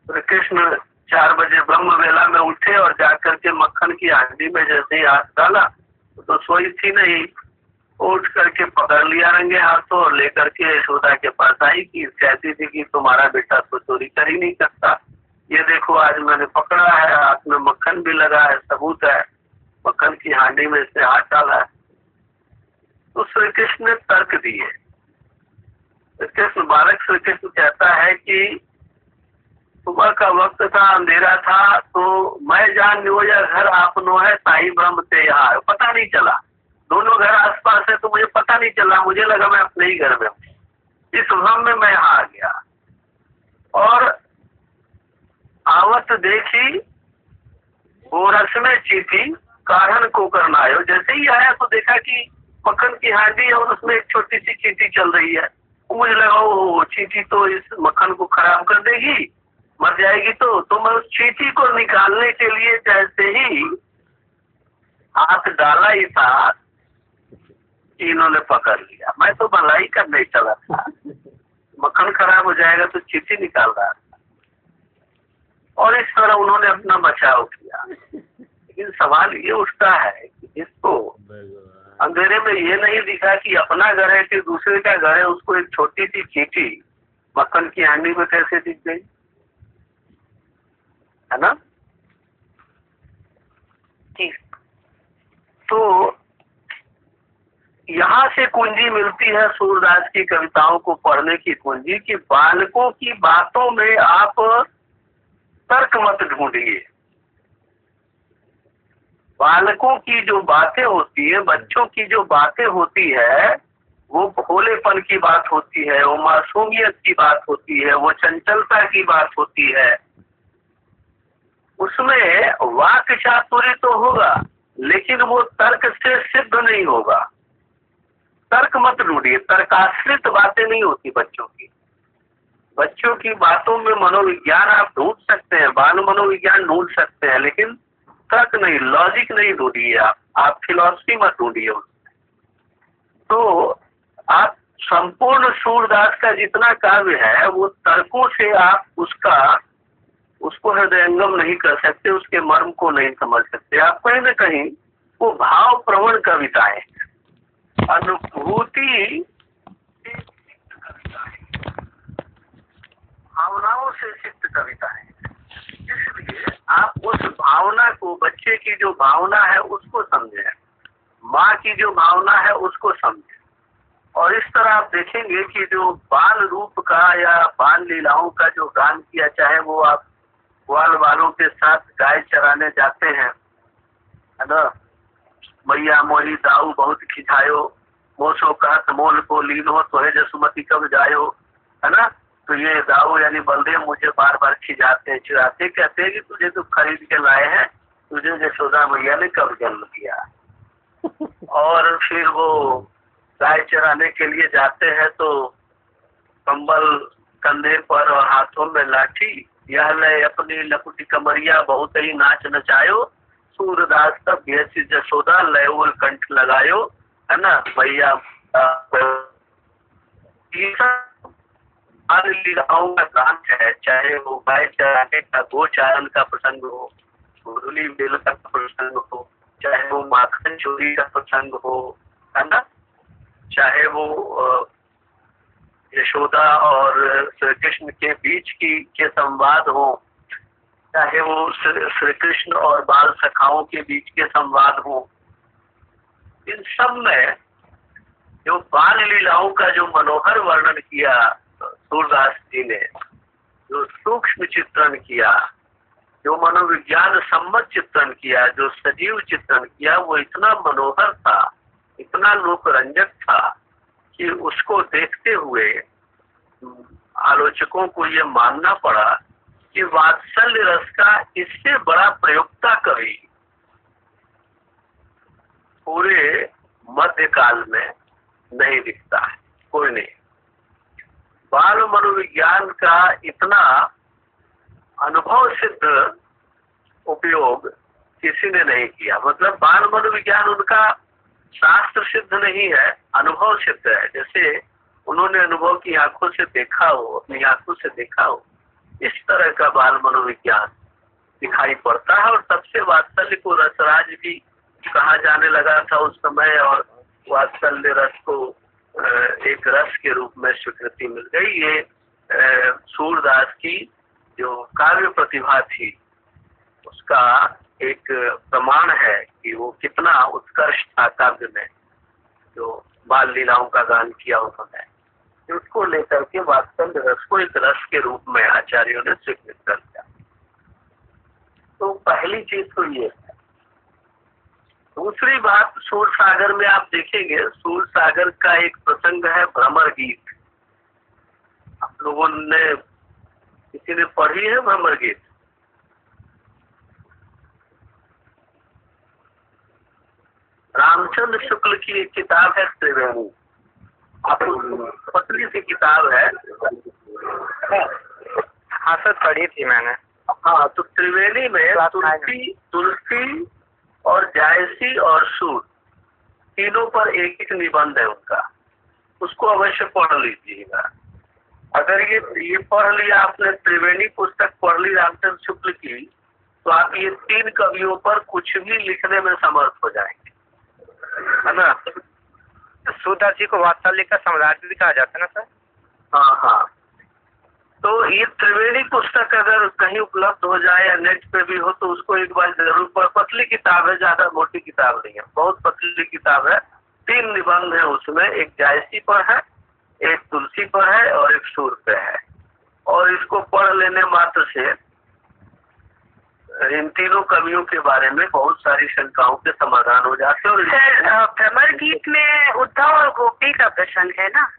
तो कृष्ण 4 बजे ब्रह्म वेला में उठे और जाकर के मक्खन की हांडी में जैसे ही हाथ डाला तो सोई थी नहीं, उठ करके पकड़ लिया रंगे हाथों और लेकर के यशोदा के पास आई कि कहती थी कि तुम्हारा बेटा तो चोरी कर ही नहीं सकता, ये देखो आज मैंने पकड़ा है, हाथ में मक्खन भी लगा है, सबूत है, मक्खन की हांडी में इसने हाथ डाला है। तो श्री कृष्ण ने तर्क दिए। कृष्ण बालक श्री कृष्ण कहता है कि सुबह का वक्त था, अंधेरा था, तो मैं जान लो या घर आपनो है, साई ब्रह्म से यहाँ पता नहीं चला, दोनों घर आसपास है तो मुझे पता नहीं चला, मुझे लगा मैं अपने ही घर में हूँ। इस भ्रम में मैं यहाँ आ गया और आवत देखी वो रस में चीथी कारण को करना आयो। जैसे ही आया तो देखा कि मक्खन की हांडी और उसमें एक छोटी सी चींटी चल रही है। मुझे लगा वो चींटी तो इस मक्खन को खराब कर देगी, मर जाएगी। तो मैं उस चींटी को निकालने के लिए जैसे ही हाथ डाला ही था कि इन्होंने पकड़ लिया। मैं तो भलाई करने चला था, मक्खन खराब हो जाएगा तो चींटी निकाल रहा था, और इस तरह उन्होंने अपना बचाव किया। लेकिन सवाल ये उठता है कि इसको अंधेरे में ये नहीं दिखा कि अपना घर है कि दूसरे का घर है, उसको एक छोटी सी चींटी मक्खन की हांडी में कैसे दिख गई, है ना? तो यहाँ से कुंजी मिलती है सूरदास की कविताओं को पढ़ने की कुंजी, कि बालकों की बातों में आप तर्क मत ढूंढिए। बालकों की जो बातें होती है, बच्चों की जो बातें होती है, वो भोलेपन की बात होती है, वो मासूमियत की बात होती है, वो चंचलता की बात होती है। उसमें वाक चातुर्य तो होगा, लेकिन वो तर्क से सिद्ध नहीं होगा। तर्क मत ढूंढिए, तर्काश्रित बातें नहीं होती बच्चों की। बच्चों की बातों में मनोविज्ञान आप ढूंढ सकते हैं, बाल मनोविज्ञान ढूंढ सकते हैं, लेकिन तर्क नहीं, लॉजिक नहीं ढूंढिए। आप फिलॉसफी मत ढूंढिए उसमें। तो आप संपूर्ण सूरदास का जितना काव्य है वो तर्कों से आप उसको हृदयंगम नहीं कर सकते, उसके मर्म को नहीं समझ सकते। आप कहीं न कहीं वो भाव प्रवण कविताएं, अनुभूति, भावनाओं से सिद्ध कविताएं, इसलिए आप उस भावना को, बच्चे की जो भावना है उसको समझें, माँ की जो भावना है उसको समझें। और इस तरह आप देखेंगे कि जो बाल रूप का या बाल लीलाओं का जो गान किया, चाहे वो आप ग्वाल वालों के साथ गाय चराने जाते हैं, है ना, मैया मोही दाऊ बहुत खिंचायो, मोसो कहत मोल को लीनो तो है जसुमती कब जायो, है ना। तो ये दाऊ यानी बलदेव मुझे बार बार खिंचाते चिढ़ाते, कहते हैं कि तुझे तो खरीद के लाए हैं, तुझे यशोदा मैया ने कब जन्म दिया। और फिर वो गाय चराने के लिए जाते हैं तो कंबल कंधे पर और हाथों में लाठी, यह ले अपनी लकुटी कमरिया बहुत ही नाच नचायो, सूरदास तब यशोदा लय कंठ लगायो, है ना। भैया लीलाओं का गान है, चाहे वो गाय चराने का गोचारण का प्रसंग हो, मुरली बेल का प्रसंग हो, चाहे वो माखन चोरी का प्रसंग हो, है ना, चाहे वो यशोदा और श्री कृष्ण के बीच के संवाद हो, चाहे वो श्री कृष्ण और बाल सखाओं के बीच के संवाद हो, इन सब में जो बाल लीलाओं का जो मनोहर वर्णन किया सूरदास जी ने, जो सूक्ष्म चित्रण किया, जो मनोविज्ञान सम्मत चित्रण किया, जो सजीव चित्रण किया, वो इतना मनोहर था, इतना लोकरंजक था कि उसको देखते हुए आलोचकों को ये मानना पड़ा कि वात्सल्य रस का इससे बड़ा प्रयोक्ता कवि पूरे मध्यकाल में नहीं दिखता है, कोई नहीं। बाल मनोविज्ञान का इतना अनुभव सिद्ध उपयोग किसी ने नहीं किया। मतलब बाल मनोविज्ञान उनका शास्त्र सिद्ध नहीं है, अनुभव सिद्ध है। जैसे उन्होंने अनुभव की आंखों से देखा हो, अपनी आंखों से देखा हो, इस तरह का बाल मनोविज्ञान दिखाई पड़ता है। और तब से वात्सल्य को रसराज भी कहा जाने लगा था उस समय, और वात्सल्य रस को एक रस के रूप में स्वीकृति मिल गई। ये सूरदास की जो काव्य प्रतिभा थी उसका एक प्रमाण है कि वो कितना उत्कृष्ट था काव्य में, जो बाल लीलाओं का गान किया उन्होंने। उसको लेकर के वात्सल्य रस को एक रस के रूप में आचार्यों ने स्वीकृत कर दिया। तो पहली चीज तो ये है। दूसरी बात, सूर सागर में आप देखेंगे, सूर सागर का एक प्रसंग है भ्रमर गीत। आप लोगों ने, किसी ने पढ़ी है भ्रमर गीत? रामचंद्र शुक्ल की एक किताब है त्रिवेणी, आपको पतली सी किताब है। हाँ सर, पढ़ी थी मैंने। हाँ, तो त्रिवेणी में तुलसी और जायसी और सूर तीनों पर एक एक निबंध है उनका, उसको अवश्य पढ़ लीजिएगा। अगर ये पढ़ लिया आपने, त्रिवेणी पुस्तक पढ़ ली रामचंद्र शुक्ल की, तो आप ये 3 कवियों पर कुछ भी लिखने में समर्थ हो जाएंगे, है ना। सूरदास जी को वात्सल्य का सम्राट भी कहा जाता है ना सर? हाँ हाँ, तो ये त्रिवेणी पुस्तक अगर कहीं उपलब्ध हो जाए या नेट पे भी हो तो उसको एक बार जरूर पढ़। पतली किताब है, ज्यादा मोटी किताब नहीं है, बहुत पतली किताब है। 3 निबंध है उसमें, एक जायसी पर है, एक तुलसी पर है और एक सूर पे है। और इसको पढ़ लेने मात्र से इन तीनों कवियों के बारे में बहुत सारी शंकाओं के समाधान हो जाते हैं। और सर, भ्रमर गीत में उद्धव और गोपी का प्रसंग है ना?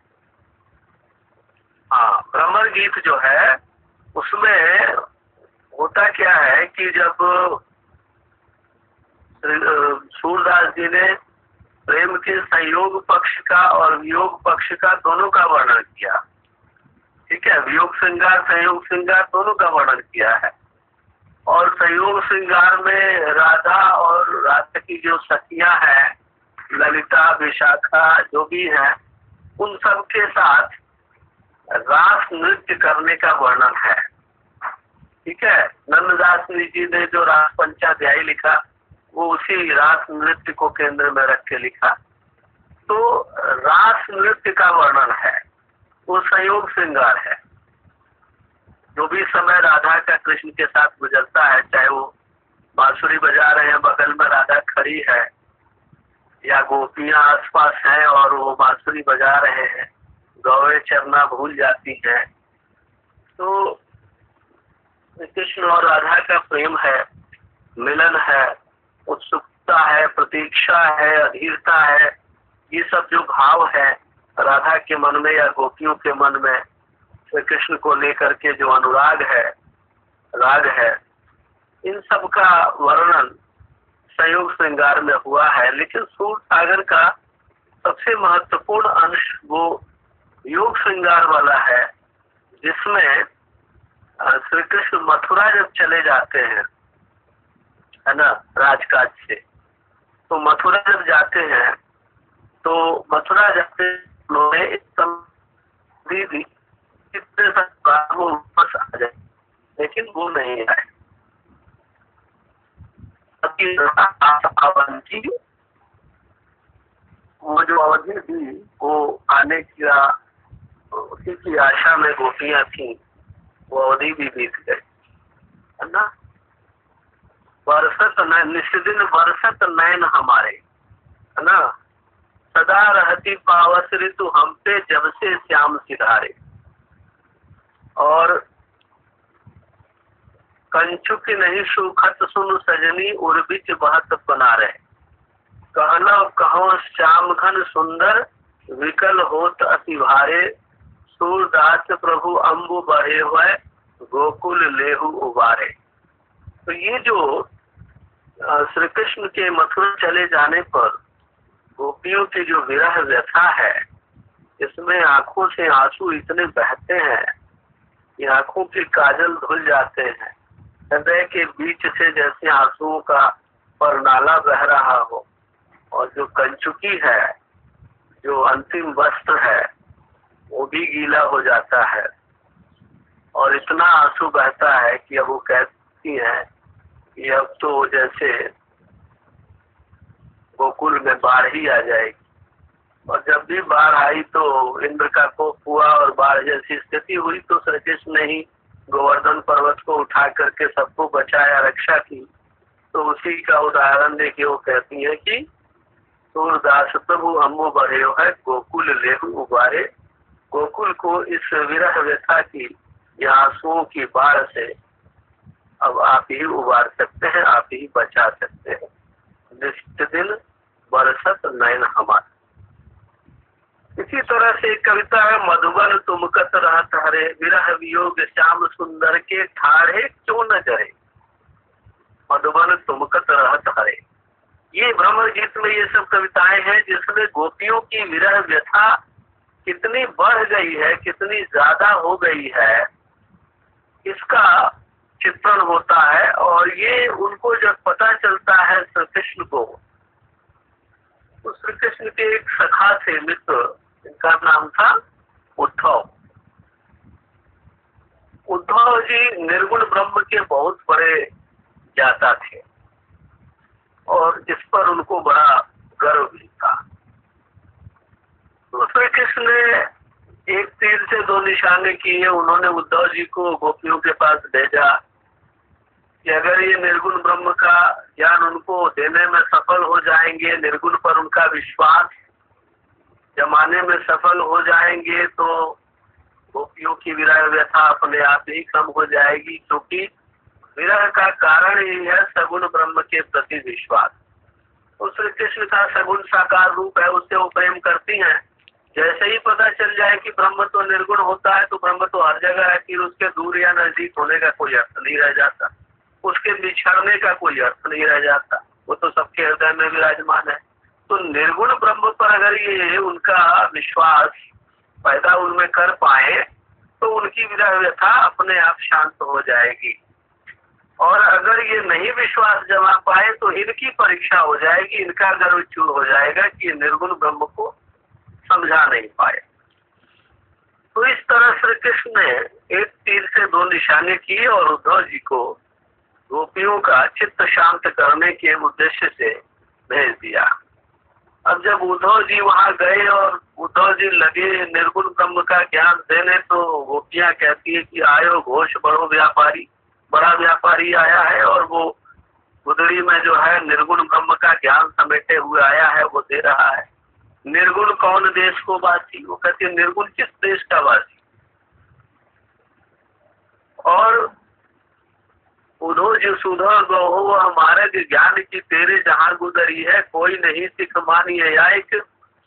हाँ, भ्रमर गीत जो है उसमें होता क्या है कि जब सूरदास जी ने प्रेम के संयोग पक्ष का और वियोग पक्ष का दोनों का वर्णन किया, ठीक है, वियोग श्रृंगार संयोग श्रृंगार दोनों का वर्णन किया है। और संयोग श्रृंगार में राधा और राधा की जो सखियां हैं, ललिता विशाखा जो भी हैं, उन सब के साथ रास नृत्य करने का वर्णन है, ठीक है। नंददास जी ने जो रास पंचाध्यायी लिखा वो उसी रास नृत्य को केंद्र में रख के लिखा। तो रास नृत्य का वर्णन है, वो संयोग श्रृंगार है। जो भी समय राधा का कृष्ण के साथ गुजरता है, चाहे वो बांसुरी बजा रहे हैं, बगल में राधा खड़ी है, या गोपियां आसपास हैं और वो बांसुरी बजा रहे हैं, गौवे चरना भूल जाती है, तो कृष्ण और राधा का प्रेम है, मिलन है, उत्सुकता है, प्रतीक्षा है, अधीरता है, ये सब जो भाव है राधा के मन में या गोपियों के मन में श्री कृष्ण को लेकर के जो अनुराग है, राग है, इन सब का वर्णन संयोग श्रृंगार में हुआ है। लेकिन सूर सागर का सबसे महत्वपूर्ण अंश वो योग श्रृंगार वाला है, जिसमें श्री कृष्ण मथुरा जब चले जाते हैं, है ना, राजकाज से, तो मथुरा जब जाते हैं तो मथुरा जाते उन्होंने दीदी कितने वो वापस आ जाए, लेकिन वो नहीं आए। अवंती, वो जो अवधि थी वो आने की उसी की आशा में गोपियां थी, वो अवधि भी बीत गई, है ना। बरसत निष्दिन बरसत नैन हमारे, है ना, सदा रहती पावस ऋतु हम पे जब से श्याम सिधारे। और कंचुक नहीं सुखत सुन सजनी उर्बिच बहत बना रहे, कहना कहो श्याम घन सुंदर विकल होत अति भारे, सूरदास प्रभु अम्बु बढ़े हुए गोकुल लेहु उबारे। तो ये जो श्री कृष्ण के मथुरा चले जाने पर गोपियों की जो विरह व्यथा है, इसमें आंखों से आंसू इतने बहते हैं कि आंखों के काजल धुल जाते हैं, हृदय के बीच से जैसे आंसुओं का परनाला बह रहा हो, और जो कंचुकी है, जो अंतिम वस्त्र है, वो भी गीला हो जाता है और इतना आंसू बहता है कि अब वो कहती है कि अब तो जैसे गोकुल में बाढ़ ही आ जाएगी। और जब भी बाढ़ आई तो इंद्र का कोप हुआ और बाढ़ जैसी स्थिति हुई तो श्री कृष्ण ने ही गोवर्धन पर्वत को उठा करके सबको बचाया, रक्षा की। तो उसी का उदाहरण देखिए, वो कहती है कि सूरदास प्रभु अम्बु बढ़े है गोकुल लेहु उबारे। गोकुल को इस विरह व्यथा की या आंसुओं की बाढ़ से अब आप ही उबार सकते हैं, आप ही बचा सकते हैं। निष्ठ दिन बरसत नयन हमारे। इसी तरह से एक कविता है, मधुबन तुमकत रहत हरे, विरह वियोग श्याम सुंदर के ठाढ़े क्यों न जरे। मधुबन तुमकत रहत हरे, ये भ्रमर गीत में ये सब कविताएं हैं जिसमें गोपियों की विरह व्यथा कितनी बढ़ गई है, कितनी ज्यादा हो गई है, इसका चित्रण होता है। और ये उनको जब पता चलता है श्री कृष्ण को, तो श्री कृष्ण के एक सखा थे, मित्र, इनका नाम था उद्धव। उद्धव जी निर्गुण ब्रह्म के बहुत बड़े ज्ञाता थे और इस पर उनको बड़ा गर्व भी था। तो श्री कृष्ण ने एक तीर से दो निशाने किए। उन्होंने उद्धव जी को गोपियों के पास भेजा कि अगर ये निर्गुण ब्रह्म का ज्ञान उनको देने में सफल हो जाएंगे, निर्गुण पर उनका विश्वास जमाने में सफल हो जाएंगे, तो गोपियों की विरह व्यथा अपने आप ही कम हो जाएगी, क्योंकि विरह का कारण ही है सगुण ब्रह्म के प्रति विश्वास। तो श्री कृष्ण का सगुण साकार रूप है, उससे वो प्रेम करती हैं। जैसे ही पता चल जाए कि ब्रह्म तो निर्गुण होता है, तो ब्रह्म तो हर जगह है, फिर उसके दूर या नजदीक होने का कोई अर्थ नहीं रह जाता, उसके बिछड़ने का कोई अर्थ नहीं रह जाता, वो तो सबके हृदय में विराजमान है। तो निर्गुण ब्रह्म पर अगर ये उनका विश्वास पैदा उनमें कर पाए, तो उनकी विरह व्यथा अपने आप शांत हो जाएगी। और अगर ये नहीं विश्वास जमा पाए, तो इनकी परीक्षा हो जाएगी, इनका गर्व चूर हो जाएगा कि ये निर्गुण ब्रह्म को समझा नहीं पाए। तो इस तरह श्री कृष्ण ने एक तीर से दो निशाने किए और उद्धव जी को गोपियों का चित्त शांत करने के उद्देश्य से भेज दिया। अब जब उद्धव जी वहां गए और उद्धव जी लगे निर्गुण ब्रह्म का ज्ञान देने, तो गोपियां कहती है कि आयो घोष बड़ा व्यापारी आया है और वो गुदड़ी में जो है निर्गुण ब्रह्म का ज्ञान समेटे हुए आया है, वो दे रहा है। निर्गुण कौन देश को वासी? वो कहती है निर्गुण किस देश का वासी? और उधो जो सुधो गो हमारे ज्ञान की तेरे जहाँ गुजरी है, कोई नहीं सिख मानिए आयक,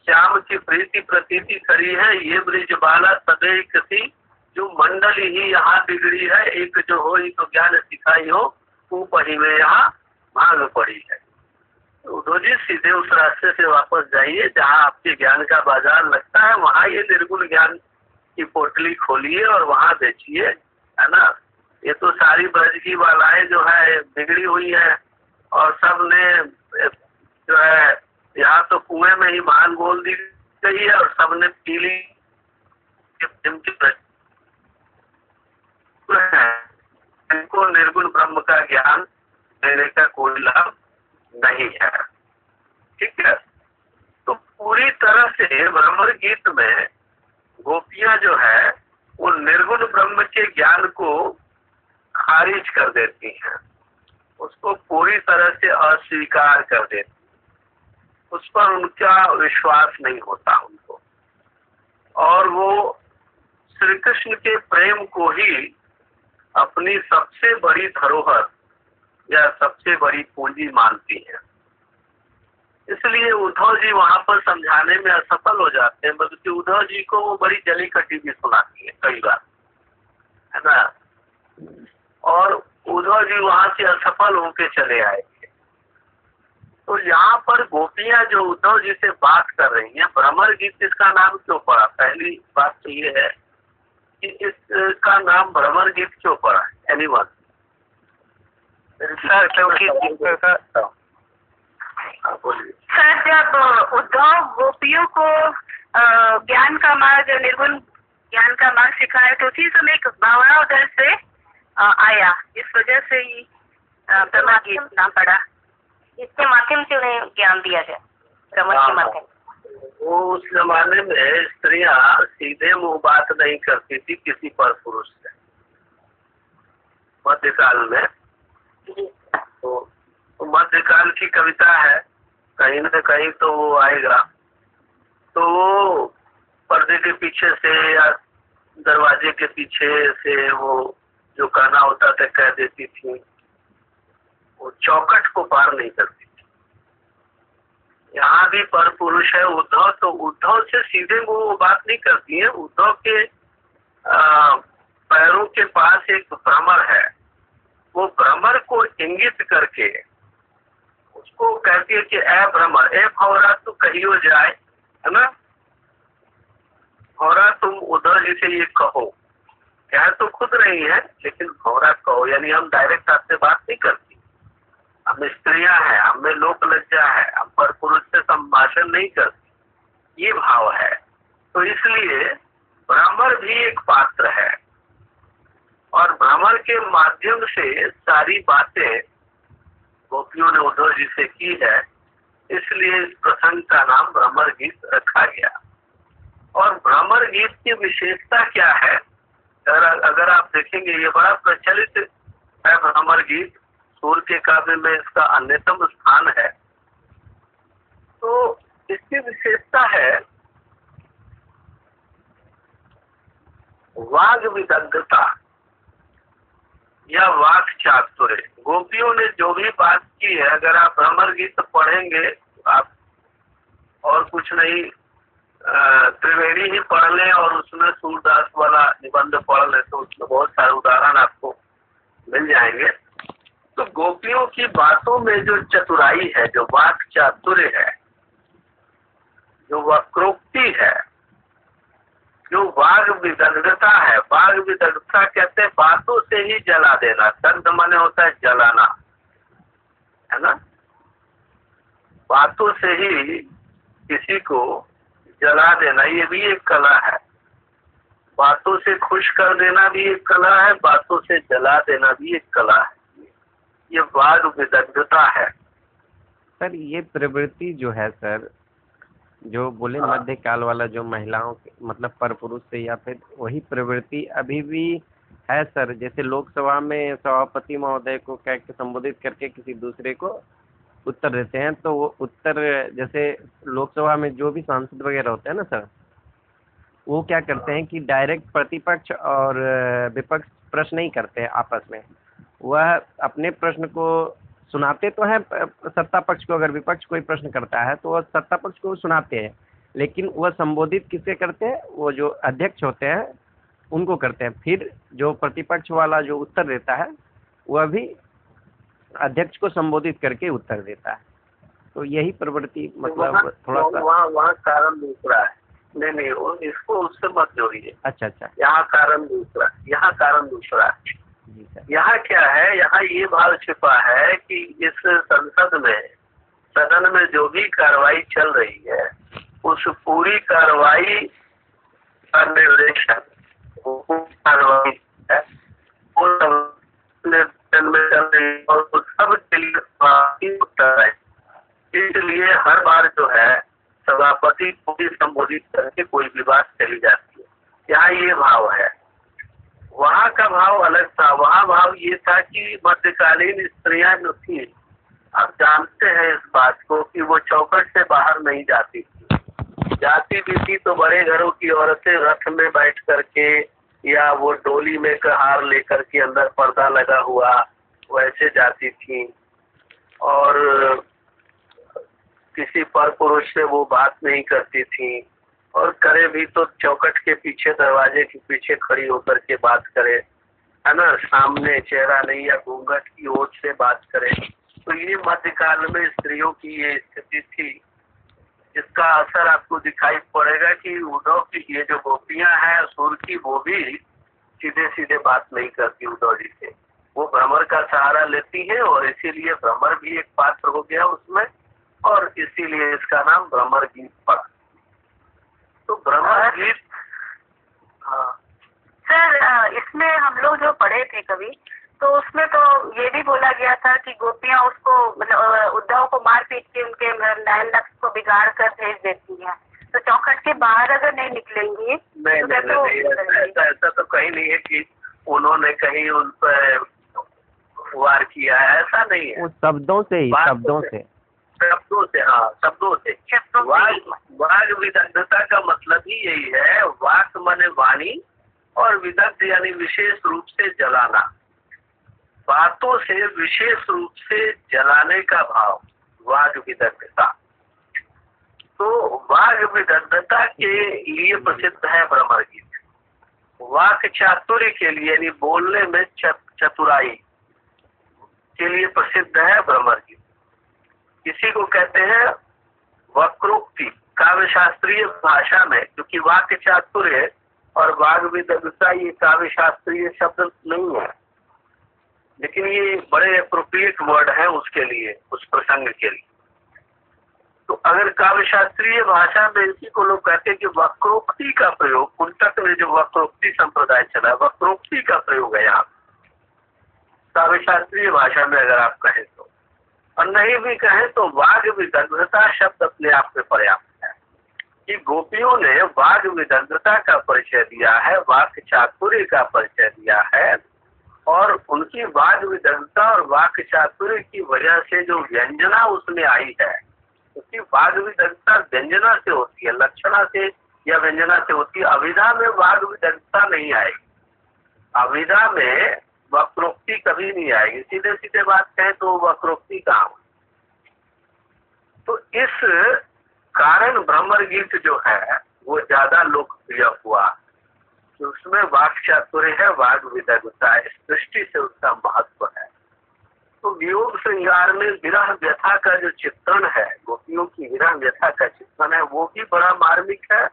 श्याम की प्रीति प्रतीति करी है, ये ब्रिज बाला सदैव कसी, जो मंडल ही यहाँ बिगड़ी है, एक जो हो तो ज्ञान सिखाई हो, ऊपरी में यहाँ भाग पड़ी है। उद्धव जी सीधे उस रास्ते से वापस जाइए जहाँ आपके ज्ञान का बाजार लगता है, वहाँ ये निर्गुण ज्ञान की पोटली खोलिए और वहाँ बेचिए, है ना। ये तो सारी ब्रज की बालाएं जो है बिगड़ी हुई है और सब ने जो है यहाँ तो कुएं में ही मान बोल दी गई है और सबने पीली इनको निर्गुण ब्रह्म का ज्ञान देने का कोई लाभ नहीं है। ठीक है, तो पूरी तरह से भ्रमर गीत में गोपियां जो है वो निर्गुण ब्रह्म के ज्ञान को खारिज कर देती हैं, उसको पूरी तरह से अस्वीकार कर देती, उस पर उनका विश्वास नहीं होता उनको, और वो श्री कृष्ण के प्रेम को ही अपनी सबसे बड़ी धरोहर या सबसे बड़ी पूंजी मानती है। इसलिए उद्धव जी वहां पर समझाने में असफल हो जाते हैं, बल्कि उद्धव जी को वो बड़ी जली कटी भी सुनाती है कई बार, है ना। और उद्धव जी वहां से असफल होके चले आए थे। तो यहाँ पर गोपियां जो उद्धव जी से बात कर रही हैं, भ्रमर गीत इसका नाम क्यों पड़ा? पहली बात तो ये है कि इसका नाम भ्रमर गीत क्यों पड़ा? एनीवन? सर क्योंकि सर जब उद्धव गोपियों को ज्ञान का मार्ग, निर्गुण ज्ञान का मार्ग सिखाया, तो उसी समय एक भावना उधर से आया, इस वजह से ही भ्रमर गीत नाम पड़ा। इसके माध्यम से उन्हें ज्ञान दिया गया, भ्रमर के माध्यम। वो उस जमाने में स्त्रियां सीधे मुंह बात नहीं करती थी किसी पर पुरुष से, मध्यकाल में। तो मध्यकाल की कविता है, कहीं न कहीं तो वो आएगा। तो वो पर्दे के पीछे से या दरवाजे के पीछे से वो जो कहना होता था कह देती थी, वो चौखट को पार नहीं करती थी। यहाँ भी पर पुरुष है उद्धव, तो उद्धव से सीधे वो बात नहीं करती है। उद्धव के पैरों के पास एक भ्रमर है, वो भ्रमर को इंगित करके उस उसको कहती है कि ए भ्रमर, ए भौरा तू कहियो जाए, है ना, भौरा तुम उद्धव जी से ये कहो। कह तो खुद नहीं है लेकिन भौरा कहो, यानी हम डायरेक्ट आपसे बात नहीं करती, हम स्त्रियां हैं, हमें लोक लज्जा है, हम पर पुरुष से संभाषण नहीं करती, ये भाव है। तो इसलिए भ्रमर भी एक पात्र है और भ्रमर के माध्यम से सारी बातें गोपियों ने उद्धव जी से की है, इसलिए इस प्रसंग का नाम भ्रमर गीत रखा गया। और भ्रमर गीत की विशेषता क्या है, अगर आप देखेंगे ये बड़ा प्रचलित है भ्रमर गीत, सूर्य के काव्य में इसका अन्यतम स्थान है। तो इसकी विशेषता है वाग विदग्धता या वाक चातुर्य। गोपियों ने जो भी बात की है, अगर आप भ्रमर गीत पढ़ेंगे, आप और कुछ नहीं त्रिवेणी ही पढ़ लें और उसमें सूरदास वाला निबंध पढ़ लें तो उसमें बहुत सारे उदाहरण आपको मिल जाएंगे। तो गोपियों की बातों में जो चतुराई है, जो वाक चातुर्य है, जो वक्रोक्ति है, जो वाग विदग्धता है, वाग विदग्धता कहते हैं बातों से ही जला देना, दग्ध माने होता है जलाना, है ना, बातों से ही किसी को जला देना, ये भी एक कला है। बातों से खुश कर देना भी एक कला है, बातों से जला देना भी एक कला है, ये वाग विदग्धता है। सर ये प्रवृत्ति जो है सर, जो बोले मध्य काल वाला, जो महिलाओं के मतलब पर पुरुष से, या फिर वही प्रवृत्ति अभी भी है सर। जैसे लोकसभा में सभापति महोदय को कह के संबोधित करके किसी दूसरे को उत्तर देते हैं, तो वो उत्तर, जैसे लोकसभा में जो भी सांसद वगैरह होते हैं ना सर, वो क्या करते हैं कि डायरेक्ट प्रतिपक्ष और विपक्ष प्रश्न नहीं करते हैं आपस में, वह अपने प्रश्न को सुनाते तो हैं सत्ता पक्ष को, अगर विपक्ष कोई प्रश्न करता है तो वह सत्ता पक्ष को सुनाते हैं, लेकिन वह संबोधित किससे करते हैं, वो जो अध्यक्ष होते हैं उनको करते हैं। फिर जो प्रतिपक्ष वाला जो उत्तर देता है वह भी अध्यक्ष को संबोधित करके उत्तर देता है। तो यही प्रवृत्ति मतलब थोड़ा सा वहाँ कारण दूसरा है। नहीं इसको उससे मत जोड़िए। अच्छा, यहाँ कारण दूसरा, यहाँ कारण दूसरा है। यहाँ क्या है, यहाँ ये भाव छिपा है कि इस संसद में, सदन में जो भी कार्रवाई चल रही है, उस पूरी कार्रवाई का निर्देशन कार्रवाई है, में चल रही है और उस सब के लिए उत्तर है। इसलिए हर बार जो है सभापति को भी संबोधित करके कोई भी बात चली जाती है। यहाँ ये भाव है, वहाँ का भाव अलग था। वहाँ भाव ये था कि मध्यकालीन स्त्रियां जो थी, आप जानते हैं इस बात को कि वो चौखट से बाहर नहीं जाती थी, जाती भी थी तो बड़े घरों की औरतें रथ में बैठ करके या वो डोली में हार लेकर के अंदर पर्दा लगा हुआ वैसे जाती थी, और किसी पर पुरुष से वो बात नहीं करती थी, और करे भी तो चौखट के पीछे, दरवाजे के पीछे खड़ी होकर के बात करे, है ना, सामने चेहरा नहीं या घूंघट की ओर से बात करे। तो ये मध्यकाल में स्त्रियों की ये स्थिति थी, जिसका असर आपको दिखाई पड़ेगा कि उद्धव की ये जो गोपियां हैं सूर्य की, वो भी सीधे सीधे बात नहीं करती उद्धव जी से, वो भ्रमर का सहारा लेती है, और इसीलिए भ्रमर भी एक पात्र हो गया उसमें, और इसीलिए इसका नाम भ्रमर गीत पड़ा। तो भ्रमर गीत, हाँ सर, इसमें हम लोग जो पढ़े थे कभी, तो उसमें तो ये भी बोला गया था कि गोपियां उसको मतलब उद्धव को मार पीट के उनके नयन लक्ष्य को बिगाड़ कर भेज देती हैं, तो चौखट के बाहर अगर नहीं निकलेंगी तो ऐसा तो कहीं नहीं है कि उन्होंने कहीं उन पर वार किया है, ऐसा नहीं है। वो शब्दों से ही, शब्दों से हाँ, शब्दों से। वाग विदग्धता का मतलब ही यही है, वाक माने वाणी और विदग्ध यानी विशेष रूप से जलाना, बातों से विशेष रूप से जलाने का भाव, वाग विदग्धता। तो वाग विदग्धता के लिए प्रसिद्ध है भ्रमर गीत, वाक चातुर्य के लिए यानी बोलने में चतुराई के लिए प्रसिद्ध है भ्रमर गीत। इसी को कहते हैं वक्रोक्ति। काव्य शास्त्रीय भाषा में, क्योंकि वाक्य चातुर्य और वाग विदग्धता ये काव्य शास्त्रीय शब्द नहीं है, लेकिन ये बड़े अप्रोप्रिएट वर्ड है उसके लिए, उस प्रसंग के लिए। तो अगर काव्य शास्त्रीय भाषा में इसी को लोग कहते हैं कि वक्रोक्ति का प्रयोग, उन तक में जो वक्रोक्ति संप्रदाय चला, वक्रोक्ति का प्रयोग है यहाँ काव्य शास्त्रीय भाषा में अगर आप कहें तो, और नहीं भी कहें तो वाग विदग्धता शब्द अपने आप में पर्याप्त है कि गोपियों ने वाग विदग्धता का परिचय दिया है, वाक्य चातुर्य का परिचय दिया है, और उनकी वाग विदग्धता और वाक्य चातुर्य की वजह से जो व्यंजना उसमें आई है, क्योंकि वाग विदग्धता व्यंजना से होती है, लक्षणा से या व्यंजना से होती है। अभिधा में वाग विदग्धता नहीं आएगी, अभिधा में वक्रोक्ति कभी नहीं आएगी। सीधे सीधे बात कहें तो वक्रोक्ति कहाँ। तो इस कारण भ्रमर गीत जो है वो ज्यादा लोकप्रिय हुआ, तो उसमें वाक् चातुर्य है, वाग विदग्धता है, इस दृष्टि से उसका महत्व है। तो वियोग श्रृंगार में विरह व्यथा का जो चित्रण है, गोपियों की विरह व्यथा का चित्रण है, वो भी बड़ा मार्मिक है।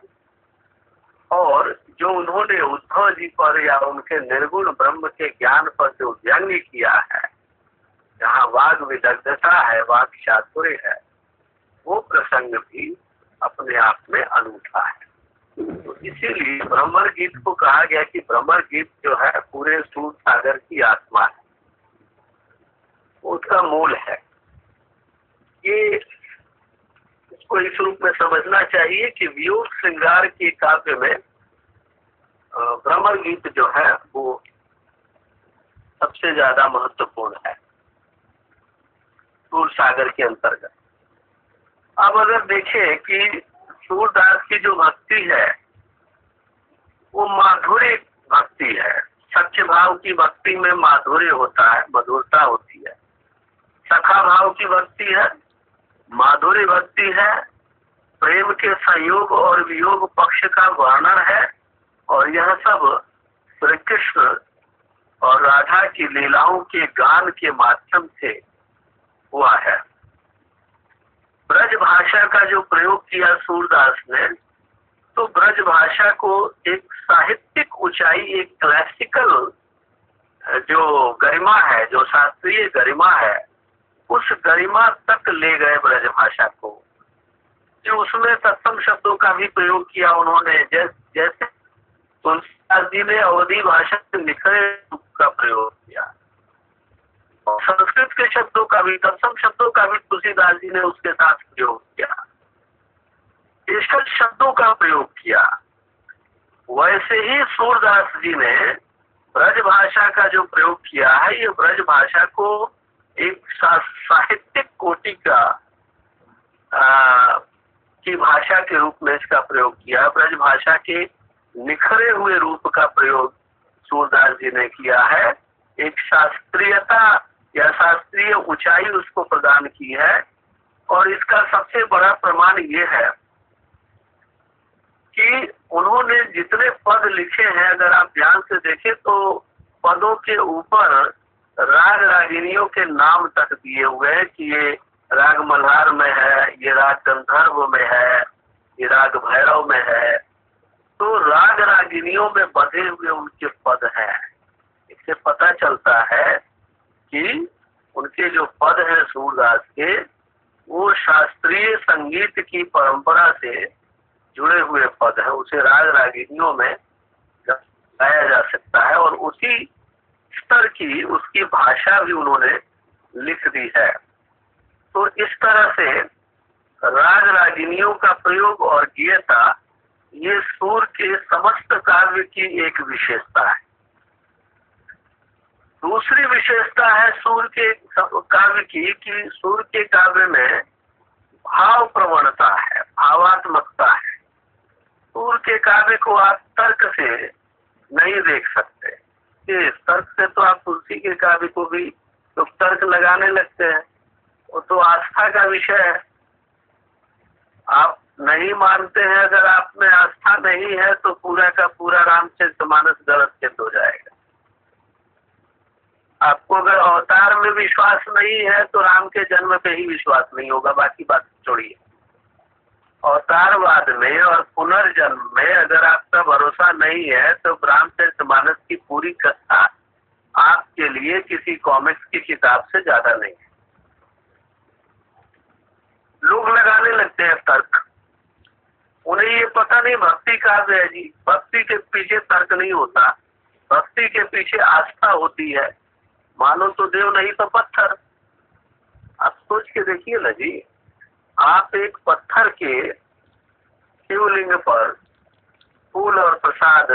और जो उन्होंने उद्धव जी पर या उनके निर्गुण ब्रह्म के ज्ञान पर जो व्यंग्य किया है, जहाँ वाग विदग्धता है, वाग चातुर्य है, वो प्रसंग भी अपने आप में अनूठा है। तो इसीलिए भ्रमर गीत को कहा गया कि भ्रमर गीत जो है पूरे सूर सागर की आत्मा है, उसका मूल है। ये इसको इस रूप में समझना चाहिए कि वियोग श्रृंगार के काव्य में भ्रमर गीत जो है वो सबसे ज्यादा महत्वपूर्ण है सूर सागर के अंतर्गत। अब अगर देखें कि सूरदास की जो भक्ति है वो माधुर्य भक्ति है। सच्चे भाव की भक्ति में माधुर्य होता है, मधुरता होती है। सखा भाव की भक्ति है, माधुर्य भक्ति है, प्रेम के संयोग और वियोग पक्ष का वर्णन है, और यह सब श्री कृष्ण और राधा की लीलाओं के गान के माध्यम से हुआ है। ब्रज भाषा का जो प्रयोग किया सूरदास ने, तो ब्रज भाषा को एक साहित्यिक ऊंचाई, एक क्लासिकल जो गरिमा है, जो शास्त्रीय गरिमा है, उस गरिमा तक ले गए ब्रज भाषा को। जो उसमें तत्सम शब्दों का भी प्रयोग किया उन्होंने, जैसे तुलसीदास जी ने अवधी भाषा से निखरे का प्रयोग किया, और संस्कृत के शब्दों का भी, तत्सम शब्दों का भी तुलसीदास जी ने उसके साथ प्रयोग किया, ईश्वर शब्दों का प्रयोग किया। वैसे ही सूरदास जी ने ब्रज भाषा का जो प्रयोग किया है, ये ब्रज भाषा को एक साहित्यिक कोटि का की भाषा के रूप में इसका प्रयोग किया। ब्रज भाषा के निखरे हुए रूप का प्रयोग सूरदास जी ने किया है, एक शास्त्रीयता या शास्त्रीय ऊंचाई उसको प्रदान की है। और इसका सबसे बड़ा प्रमाण ये है कि उन्होंने जितने पद लिखे हैं, अगर आप ध्यान से देखें तो पदों के ऊपर राग रागिनियों के नाम तक दिए हुए हैं कि ये राग मल्हार में है, ये राग गंधर्व में है, ये राग भैरव में है। तो राग रागिनियों में बंधे हुए उनके पद हैं। इससे पता चलता है कि उनके जो पद हैं सूरदास के, वो शास्त्रीय संगीत की परंपरा से जुड़े हुए पद हैं। उसे राग रागिनियों में गाया जा सकता है, और उसी स्तर की उसकी भाषा भी उन्होंने लिख दी है। तो इस तरह से राग रागिनियों का प्रयोग और गीयता, ये सूर के समस्त काव्य की एक विशेषता है। दूसरी विशेषता है सूर के काव्य की कि सूर के काव्य में भाव प्रवणता है, भावात्मकता है। सूर के काव्य को आप तर्क से नहीं देख सकते। इस तर्क से तो आप तुलसी के काव्य को भी तो तर्क लगाने लगते हैं, वो तो आस्था का विषय है। आप नहीं मानते हैं, अगर आप में आस्था नहीं है तो पूरा का पूरा रामचरितमानस गलत सिद्ध हो जाएगा। आपको अगर अवतार में विश्वास नहीं है तो राम के जन्म पे ही विश्वास नहीं होगा, बाकी बात छोड़िए। अवतारवाद में और पुनर्जन्म में अगर आपका भरोसा नहीं है तो रामचरितमानस की पूरी कथा आपके लिए किसी कॉमिक्स की किताब से ज्यादा नहीं है। लोग लगाने लगते हैं तर्क, उन्हें ये पता नहीं भक्ति काव्य है जी। भक्ति के पीछे तर्क नहीं होता, भक्ति के पीछे आस्था होती है। मानो तो देव नहीं तो पत्थर। आप सोच के देखिए ना जी, आप एक पत्थर के शिवलिंग पर फूल और प्रसाद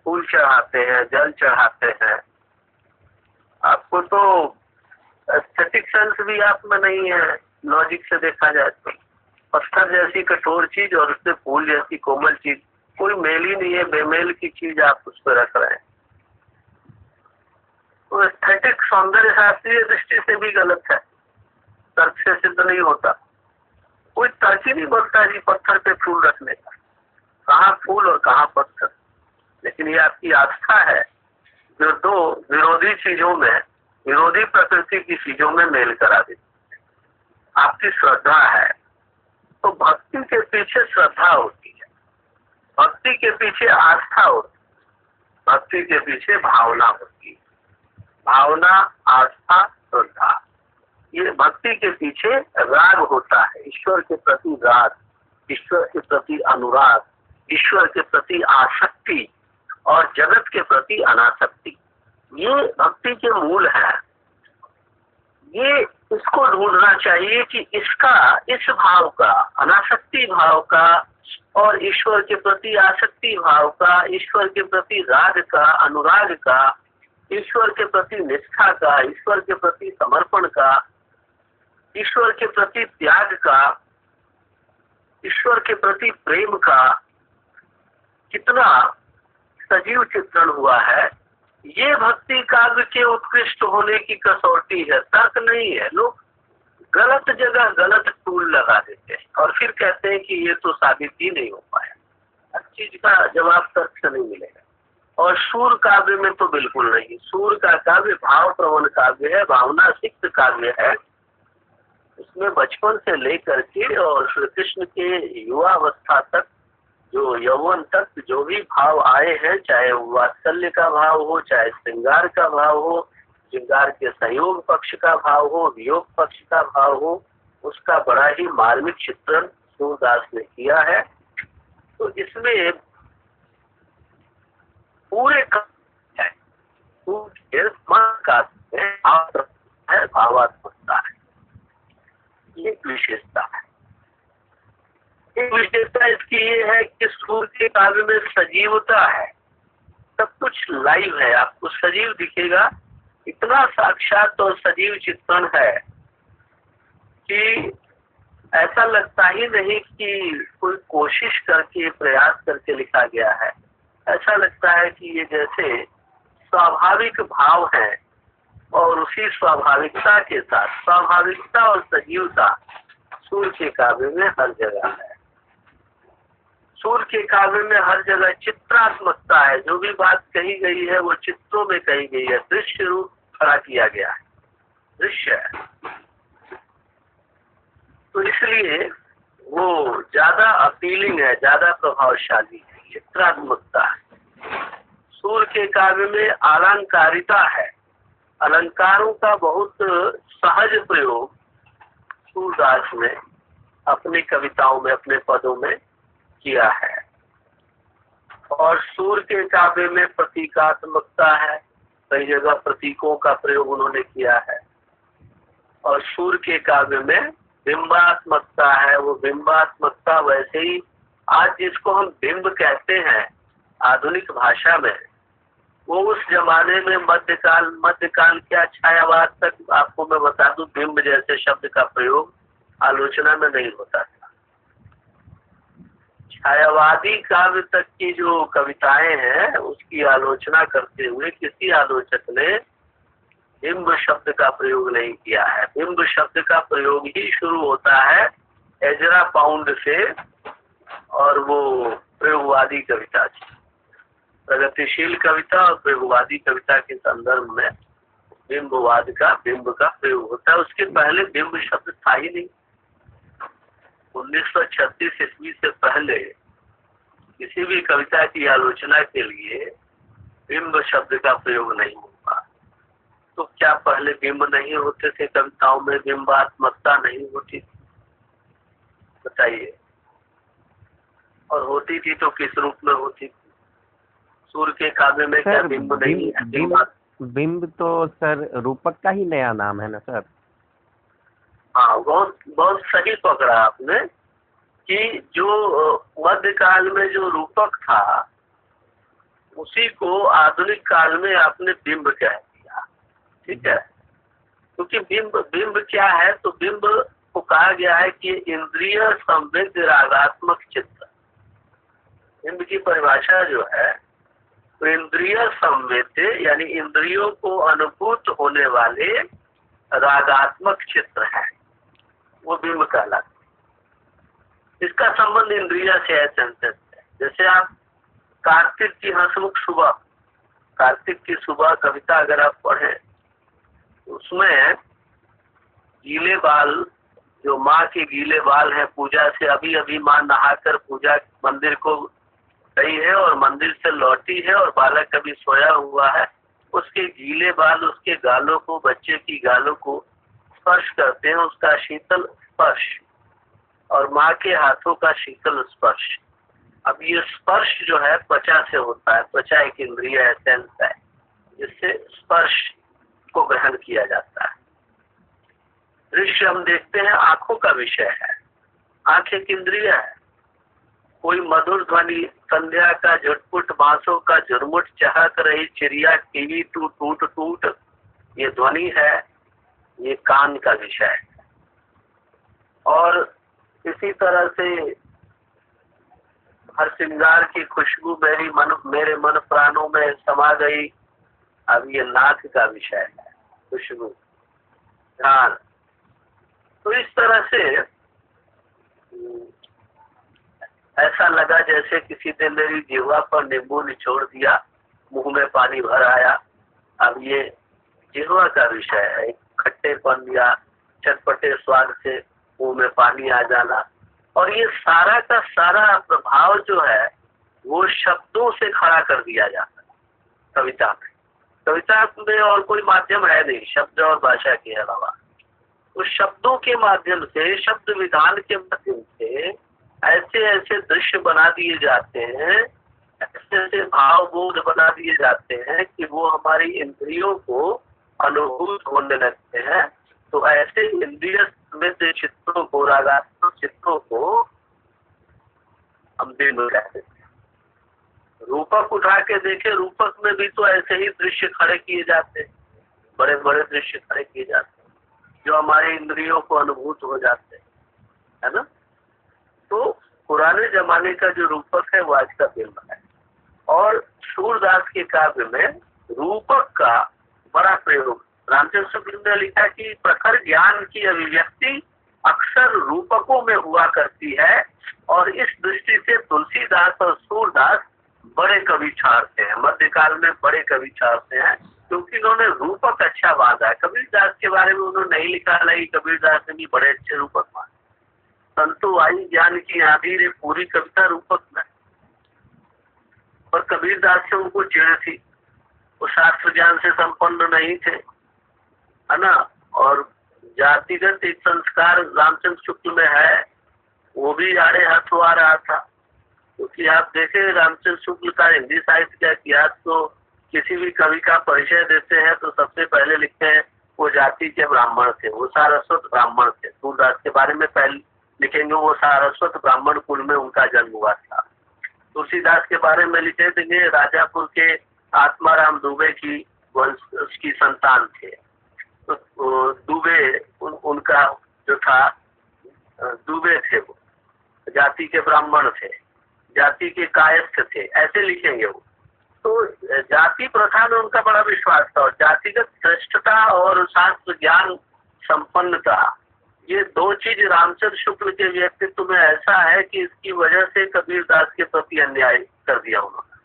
फूल चढ़ाते हैं, जल चढ़ाते हैं। आपको तो एस्थेटिक सेंस भी आप में नहीं है। लॉजिक से देखा जाए तो पत्थर जैसी कठोर चीज और उससे फूल जैसी कोमल चीज, कोई मेल ही नहीं है। बेमेल की चीज आप उस पर रख रहे हैं, तो एस्थेटिक सौंदर्य शास्त्रीय दृष्टि से भी गलत है, तर्क से सिद्ध नहीं होता। कोई तर्क ही नहीं बनता जी पत्थर पे फूल रखने का, कहाँ फूल और कहाँ पत्थर। लेकिन ये आपकी आस्था है जो दो विरोधी चीजों में, विरोधी प्रकृति की चीजों में मेल करा देती है। आपकी श्रद्धा है, तो भक्ति के पीछे श्रद्धा होती है, भक्ति के पीछे आस्था होती है, भक्ति के पीछे भावना होती है। भावना, आस्था, श्रद्धा, ये भक्ति के पीछे राग होता है। ईश्वर के प्रति राग, ईश्वर के प्रति अनुराग, ईश्वर के प्रति आसक्ति और जगत के प्रति अनासक्ति, ये भक्ति के मूल है। ये इसको ढूंढना चाहिए कि इसका, इस भाव का, अनासक्ति भाव का और ईश्वर के प्रति आसक्ति भाव का, ईश्वर के प्रति राग का, अनुराग का, ईश्वर के प्रति निष्ठा का, ईश्वर के प्रति समर्पण का, ईश्वर के प्रति त्याग का, ईश्वर के प्रति प्रेम का कितना सजीव चित्रण हुआ है। ये भक्ति काव्य के उत्कृष्ट होने की कसौटी है, तर्क नहीं है। लोग गलत जगह गलत टूल लगा देते हैं और फिर कहते हैं कि ये तो साबित ही नहीं हो पाया। हर चीज का जवाब तर्क से नहीं मिलेगा। और सूर काव्य में तो बिल्कुल नहीं। सूर का काव्य भाव प्रवण काव्य है, भावना सिक्त काव्य है। उसमें बचपन से लेकर के और श्री कृष्ण के युवावस्था तक, जो यौवन तक जो भी भाव आए हैं, चाहे वात्सल्य का भाव हो, चाहे श्रृंगार का भाव हो, श्रृंगार के संयोग पक्ष का भाव हो, वियोग पक्ष का भाव हो, उसका बड़ा ही मार्मिक चित्रण सूरदास ने किया है। तो इसमें पूरे भावात्मकता है, एक विशेषता है। एक विशेषता इसकी ये है कि सूर के काव्य में सजीवता है, सब कुछ लाइव है, आपको सजीव दिखेगा। इतना साक्षात और सजीव चित्रण है कि ऐसा लगता ही नहीं कि कोई कोशिश करके, प्रयास करके लिखा गया है। ऐसा लगता है कि ये जैसे स्वाभाविक भाव है और उसी स्वाभाविकता के साथ स्वाभाविकता और सजीवता सूर के काव्य में हर जगह है। सूर के काव्य में हर जगह चित्रात्मकता है। जो भी बात कही गई है वो चित्रों में कही गई है, दृश्य रूप खड़ा किया गया है, दृश्य है। तो इसलिए वो ज्यादा अपीलिंग है, ज्यादा प्रभावशाली है, चित्रात्मकता है। सूर के काव्य में अलंकारिता है, अलंकारों का बहुत सहज प्रयोग सूरदास ने अपनी कविताओं में, अपने पदों में किया है। और सूर के काव्य में प्रतीकात्मकता है, कई जगह प्रतीकों का प्रयोग उन्होंने किया है। और सूर के काव्य में बिंबात्मकता है। वो बिंबात्मकता वैसे ही आज जिसको हम बिंब कहते हैं आधुनिक भाषा में, वो उस जमाने में मध्यकाल क्या छायावाद तक आपको मैं बता दूं, बिंब जैसे शब्द का प्रयोग आलोचना में नहीं होता था। छायावादी काव्य तक की जो कविताएं हैं उसकी आलोचना करते हुए किसी आलोचक ने बिंब शब्द का प्रयोग नहीं किया है। बिंब शब्द का प्रयोग ही शुरू होता है एजरा पाउंड से, और वो प्रयोगवादी कविता से, प्रगतिशील कविता और प्रयोगवादी कविता के संदर्भ में बिंबवाद का बिंब का प्रयोग होता है। उसके पहले बिंब शब्द था ही नहीं। 1936 ईस्वी से पहले किसी भी कविता की आलोचना के लिए बिंब शब्द का प्रयोग नहीं हुआ। तो क्या पहले बिंब नहीं होते थे कविताओं में? बिंबात्मकता नहीं होती थी? बताइए। और होती थी तो किस रूप में होती थी? सूर्य के काव्य में क्या बिंब नहीं है? बिंब तो सर रूपक का ही नया नाम है ना सर। हाँ, बहुत बहुत सही पकड़ा आपने कि जो मध्यकाल में जो रूपक था उसी को आधुनिक काल में आपने बिंब कह दिया। ठीक है, क्योंकि बिंब क्या है? तो बिंब को कहा गया है कि इंद्रिय संवेद रागात्मक चित्र। बिंब की परिभाषा जो है तो इंद्रिय संवेद यानी इंद्रियों को अनुभूत होने वाले रागात्मक चित्र है, वो बिंब कहलाता है। इसका संबंध इंद्रिय से है, सेंसेस से। जैसे आप कार्तिक की हंसमुख सुबह, कार्तिक की सुबह कविता अगर आप पढ़ें उसमें गीले बाल, जो माँ के गीले बाल हैं, पूजा से अभी अभी माँ नहाकर पूजा मंदिर को गई है और मंदिर से लौटी है और बालक अभी सोया हुआ है, उसके गीले बाल उसके गालों को, बच्चे की गालों को स्पर्श करते हैं, उसका शीतल स्पर्श और माँ के हाथों का शीतल स्पर्श। अब ये स्पर्श जो है त्वचा से होता है। त्वचा एक इंद्रिय है, सेंस है, जिससे स्पर्श को ग्रहण किया जाता है। दृश्य हम देखते हैं, आंखों का विषय है। आंख एक इंद्रिय है। कोई मधुर ध्वनि, संध्या का झटपुट, बांसों का झुरमुट, चहक रही चिड़िया, टीवी टूट टूट टूट, ये ध्वनि है, ये कान का विषय है। और इसी तरह से हर श्रृंगार की खुशबू मेरे मन प्राणों में समा गई, अब ये नाक का विषय है, खुशबू, ध्यान। तो इस तरह से ऐसा लगा जैसे किसी ने मेरी जिह्वा पर नींबू निचोड़ दिया, मुंह में पानी भर आया। अब ये जिह्वा का विषय है, खट्टेपन या चटपटे स्वाद से मुंह में पानी आ जाना। और ये सारा का सारा प्रभाव जो है वो शब्दों से खड़ा कर दिया जाता है कविता में। कविता में और कोई माध्यम है नहीं शब्द और भाषा के अलावा। उस शब्दों के माध्यम से, शब्द विधान के माध्यम से ऐसे ऐसे दृश्य बना दिए जाते हैं, ऐसे ऐसे भाव बोध बना दिए जाते हैं कि वो हमारी इंद्रियों को अनुभूत होने लगते हैं। तो ऐसे इंद्रिय संवेद चित्रों को, रागात्मक चित्रों को हम बिंब कहते हैं। रूपक उठा के देखे, रूपक में भी तो ऐसे ही दृश्य खड़े किए जाते हैं, बड़े बड़े दृश्य खड़े किए जाते हैं जो हमारे इंद्रियों को अनुभूत हो जाते हैं, है ना। तो पुराने जमाने का जो रूपक है वो आज का बिंब है। और सूरदास के काव्य में रूपक का बड़ा प्रयोग, रामचंद्र शुक्ल ने लिखा कि प्रखर ज्ञान की अभिव्यक्ति अक्सर रूपकों में हुआ करती है। और इस दृष्टि से तुलसीदास और सूरदास बड़े कवि ठहरते हैं, मध्यकाल में बड़े कवि ठहरते हैं, क्योंकि इन्होंने रूपक अच्छा बांधा है। कबीरदास के बारे में उन्होंने नहीं लिखा, नहीं कबीरदास ने भी बड़े अच्छे रूपक बांधे। संतो आई ज्ञान की आधी रे, पूरी कविता रूपक में। और कबीरदास से उनको चिढ़ थी, वो शास्त्र ज्ञान से संपन्न नहीं थे, है ना। और जातिगत एक संस्कार रामचंद्र शुक्ल में है, वो भी आड़े हाथों आ रहा था। क्योंकि आप देखें रामचंद्र शुक्ल का हिंदी साहित्य का इतिहास, तो किसी भी कवि का परिचय देते हैं तो सबसे पहले लिखते हैं वो जाति के ब्राह्मण थे, वो सारस्वत ब्राह्मण थे। सूरदास के बारे में पहले लिखेंगे वो सारस्वत ब्राह्मण कुल में उनका जन्म हुआ था। तुलसीदास के बारे में लिखे देंगे राजापुर के आत्माराम दुबे की उसकी संतान थे। तो दुबे उनका जो था, दुबे थे, वो जाति के ब्राह्मण थे, जाति के कायस्थ थे, ऐसे लिखेंगे वो। तो जाति प्रथा में उनका बड़ा विश्वास था। और जातिगत श्रेष्ठता और शास्त्र ज्ञान संपन्नता, ये दो चीज रामचंद्र शुक्ल के व्यक्तित्व में ऐसा है कि इसकी वजह से कबीरदास के प्रति अन्याय कर दिया उन्होंने।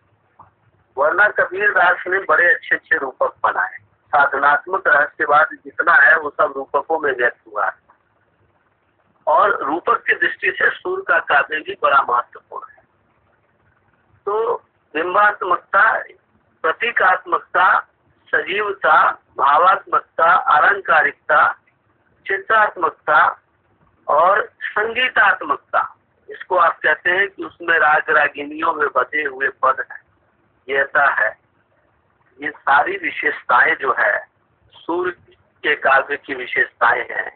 वरना कबीरदास ने बड़े अच्छे अच्छे रूपक बनाए, साधनात्मक रहस्यवाद जितना है वो सब रूपकों में व्यक्त हुआ है। और रूपक की दृष्टि से सूर्य का काव्य भी बड़ा महत्वपूर्ण है। तो बिंबात्मकता, प्रतीकात्मकता, सजीवता, भावात्मकता, अलंकारिकता, चित्रात्मकता और संगीतात्मकता, इसको आप कहते हैं कि उसमें राग रागिनियों में बसे हुए पद है, ऐसा है। ये सारी विशेषताएं जो है सूर्य के काव्य की विशेषताएं हैं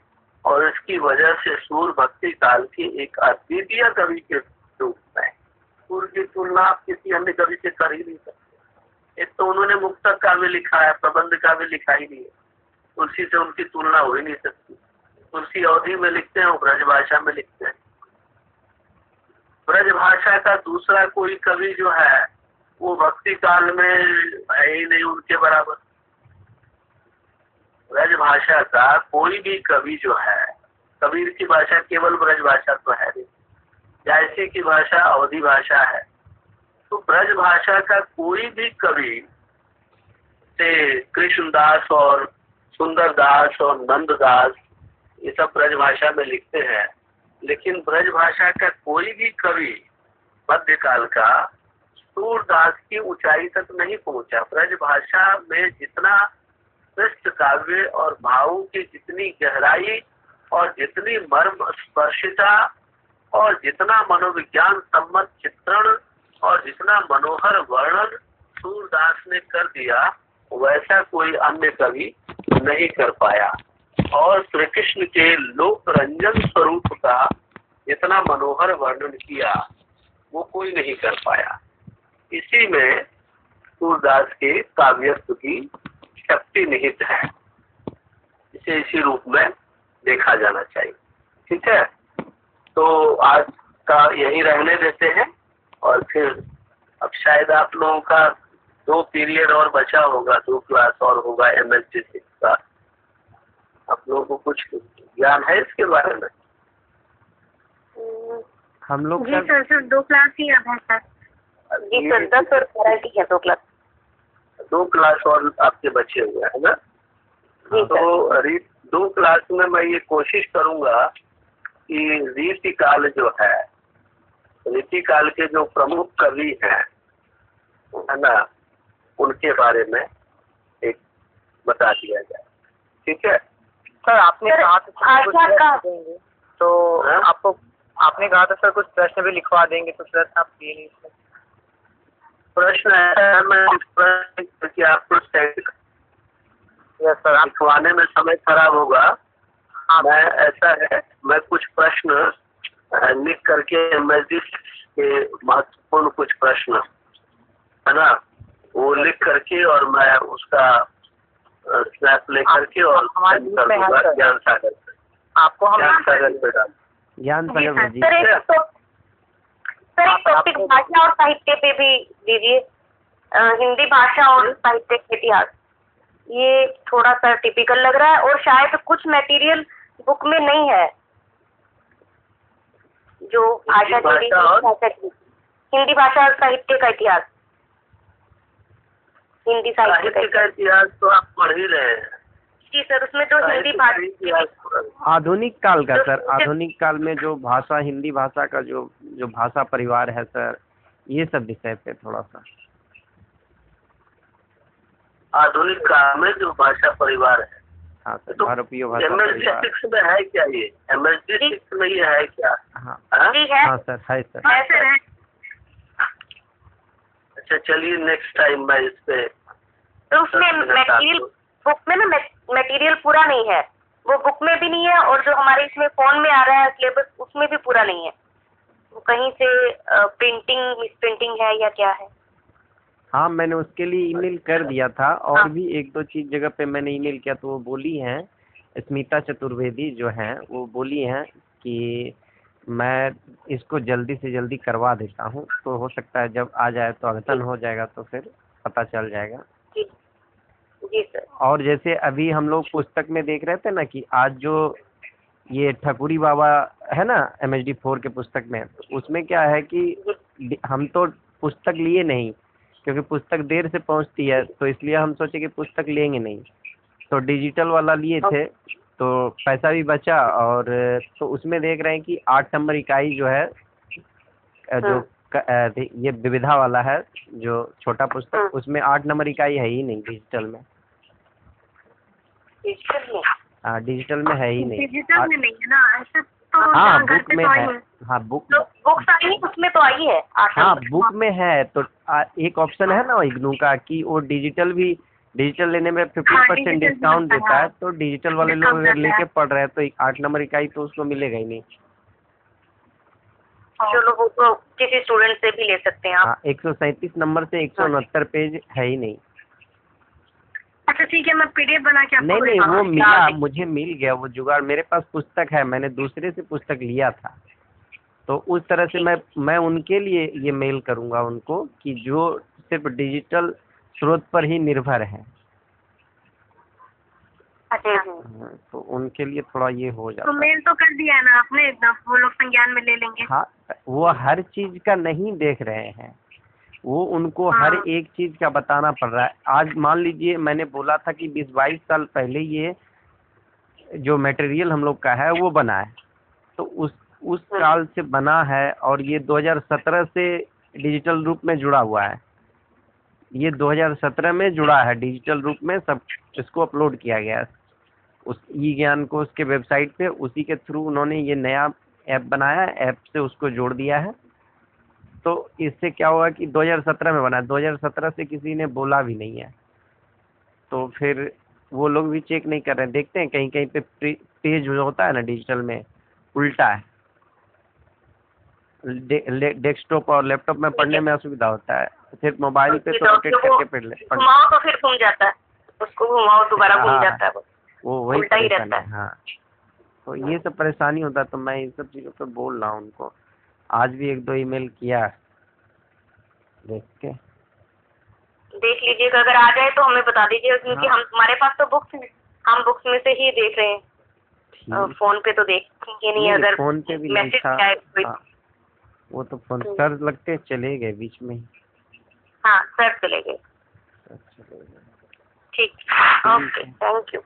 और इसकी वजह से सूर्य भक्ति काल की एक अद्वितीय कवि के रूप में सूर्य की तुलना आप किसी अन्य कवि से कर ही नहीं सकते। एक तो उन्होंने मुक्तक काव्य लिखा है, प्रबंध काव्य लिखा ही नहीं है, तुलसी से उनकी तुलना हो ही नहीं सकती। तुलसी अवधि में लिखते हैं, ब्रजभाषा में लिखते हैं। ब्रजभाषा का दूसरा कोई कवि जो है वो भक्ति काल में है ही नहीं उनके बराबर। ब्रजभाषा का कोई भी कवि जो है, कबीर की भाषा केवल ब्रजभाषा तो है नहीं, जायसी की भाषा अवधि भाषा है। तो ब्रजभाषा का कोई भी कवि से कृष्णदास और सुंदरदास और नंददास ये सब ब्रजभाषा में लिखते हैं, लेकिन ब्रजभाषा का कोई भी कवि मध्यकाल का सूरदास की ऊंचाई तक नहीं पहुंचा। ब्रजभाषा में जितना श्रेष्ठ काव्य और भावों की जितनी गहराई और जितनी मर्म स्पर्शिता और जितना मनोविज्ञान सम्मत चित्रण और जितना मनोहर वर्णन सूरदास ने कर दिया, वैसा कोई अन्य कवि नहीं कर पाया। और श्री कृष्ण के लोक रंजन स्वरूप का जितना मनोहर वर्णन किया वो कोई नहीं कर पाया। इसी में सूरदास के काव्यत्व की शक्ति निहित है। इसे इसी रूप में देखा जाना चाहिए। ठीक है, तो आज का यही रहने देते हैं और फिर अब शायद आप लोगों का 2 पीरियड और बचा होगा, 2 क्लास और होगा MSD 6 का। आप लोगों को कुछ ज्ञान है इसके बारे में? हम लोग जी सर 2 क्लास ही अब है सर। जी सर 10 और 12 की है 2 क्लास। 2 क्लास और आपके बचे हुए है ना? तो 2 क्लास में मैं ये कोशिश करूंगा कि रीति काल जो है, रीति काल के जो प्रमुख कवि हैं है ना, उनके बारे में एक बता दिया जाए। ठीक है सर, आपने कहा था तो आपने कहा था सर कुछ प्रश्न भी लिखवा देंगे, तो प्रश्न आप दिए नहीं सर। प्रश्न है, मैं इस प्रश्न की आपको यस सर, लिखवाने में समय खराब होगा। मैं ऐसा है, मैं कुछ प्रश्न लिख करके MSD के महत्वपूर्ण कुछ प्रश्न है ना, वो लिख करके और मैं उसका स्नैप ले करके और ज्ञान सागर आपको हम ज्ञान सागर पे डाल ज्ञान सागर जी। सर एक टॉपिक भाषा और साहित्य पे भी दीजिए। हिंदी भाषा और साहित्य के इतिहास, ये थोड़ा सा टिपिकल लग रहा है और शायद कुछ मटेरियल बुक में नहीं है जो भाषा की हिंदी भाषा और साहित्य का इतिहास। हिंदी साहित्य का इतिहास तो आप पढ़ ही रहे हैं। जी सर, उसमें जो हिंदी भाषा आधुनिक काल का सर, आधुनिक काल में जो भाषा, हिंदी भाषा का जो भाषा परिवार है सर, ये सब विषय पे थोड़ा सा। आधुनिक काल में जो भाषा परिवार है, हाँ सर, तो भारतीय भाषा MSD परिवार। 6 में है क्या ये? MSD 6 में ये है क्या? हाँ हाँ? जी है। हाँ सर, है सर। है सर है। अच्छा चलिए, नेक्स्ट टाइम मैं इस पे तो उसमें मटेरियल बुक में ना मटेरियल पूरा नहीं है, वो बुक में भी नहीं है और जो हमारे इसमें फोन में आ रहा है सिलेबस उसमें भी पूरा नहीं है। वो कहीं से प्रिंटिंग मिस प्रिंटिंग है या क्या है? हाँ, मैंने उसके लिए ईमेल कर दिया था और भी 1-2 चीज जगह पे मैंने ईमेल किया, तो वो बोली हैं, स्मिता चतुर्वेदी जो हैं वो बोली हैं कि मैं इसको जल्दी से जल्दी करवा देता हूँ, तो हो सकता है जब आ जाए तो अद्यतन हो जाएगा, तो फिर पता चल जाएगा। जी सर। और जैसे अभी हम लोग पुस्तक में देख रहे थे ना कि आज जो ये ठकुरी बाबा है ना MSD 4 के पुस्तक में, उसमें क्या है कि हम तो पुस्तक लिए नहीं, क्योंकि पुस्तक देर से पहुंचती है, तो इसलिए हम सोचे कि पुस्तक लेंगे नहीं। तो डिजिटल वाला लिए थे तो पैसा भी बचा, और तो उसमें देख रहे हैं कि 8 नंबर इकाई जो है जो ये विविधा वाला है जो छोटा पुस्तक, उसमें 8 नंबर इकाई है ही नहीं डिजिटल में। डिजिटल में? हाँ डिजिटल में है ही नहीं। डिजिटल में नहीं है ना, ऐसे तो हाँ घर बुक पे में तो आई है। है। हाँ बुक, तो बुक्स आई है, उसमें तो आई है 8 हाँ नंबर। बुक में है। तो एक ऑप्शन है ना इग्नू का कि वो डिजिटल लेने में 50% डिजिटल डिस्काउंट भी होता देता है। है। तो डिजिटल वाले लोग डिस्काउंट अगर देता लेके है। पढ़ रहे हैं तो 8 नंबर इकाई तो उसको मिलेगा ही नहीं। चलो वो तो किसी स्टूडेंट से भी ले सकते हैं आप। हाँ 137 नंबर से 169 पेज है ही नहीं। अच्छा ठीक है, मैं PDF बना के आपको नहीं नहीं भेजूंगा। वो मिला, मुझे मिल गया वो जुगाड़। मेरे पास पुस्तक है, मैंने दूसरे से पुस्तक लिया था। तो उस तरह से मैं उनके लिए ये मेल करूंगा उनको कि जो सिर्फ डिजिटल स्रोत पर ही निर्भर है। अच्छा तो उनके लिए थोड़ा ये हो जाता तो है। मेल तो कर दिया है ना आपने, वो लोग संज्ञान में ले लेंगे। हाँ वो हर चीज का नहीं देख रहे हैं, वो उनको हाँ। हर एक चीज का बताना पड़ रहा है। आज मान लीजिए मैंने बोला था कि 20-22 साल पहले ये जो मटेरियल हम लोग का है वो बना है, तो उस साल से बना है, और ये 2017 से डिजिटल रूप में जुड़ा हुआ है। ये 2017 में जुड़ा है डिजिटल रूप में, सब इसको अपलोड किया गया है उस ई ज्ञान को उसके वेबसाइट पे। उसी के थ्रू उन्होंने ये नया ऐप बनाया, ऐप से उसको जोड़ दिया है। तो इससे क्या हुआ कि 2017 में बना, 2017 से किसी ने बोला भी नहीं है। तो फिर वो लोग भी चेक नहीं कर रहे हैं। देखते हैं कहीं कहीं पे पेज जो होता है ना डिजिटल में उल्टा है। डेस्कटॉप और लैपटॉप में पढ़ने में असुविधा होता है, सिर्फ मोबाइल पे तो रोटेट करके पढ़ ले। घुमाओ तो फिर घूम जाता है, उसको घुमाओ दोबारा घूम जाता है, वो वही उल्टा ही परेशानी रहता है। हाँ तो ये सब परेशानी होता है। तो मैं इन सब चीज़ों पे बोल रहा हूँ उनको। आज भी 1-2 ईमेल किया, देख के देख लीजिएगा, अगर आ जाए तो हमें बता दीजिएगा, क्योंकि हाँ। हमारे पास तो हम बुक्स में से ही देख रहे हैं। फोन पे तो देखेंगे नहीं, अगर फोन पे भी नहीं मैसेज था। आए कोई। हाँ, वो तो फोन सर लगते चले गए बीच में ही। हाँ सर चले गए। सर चले गए। ठीक, ओके, थैंक यू।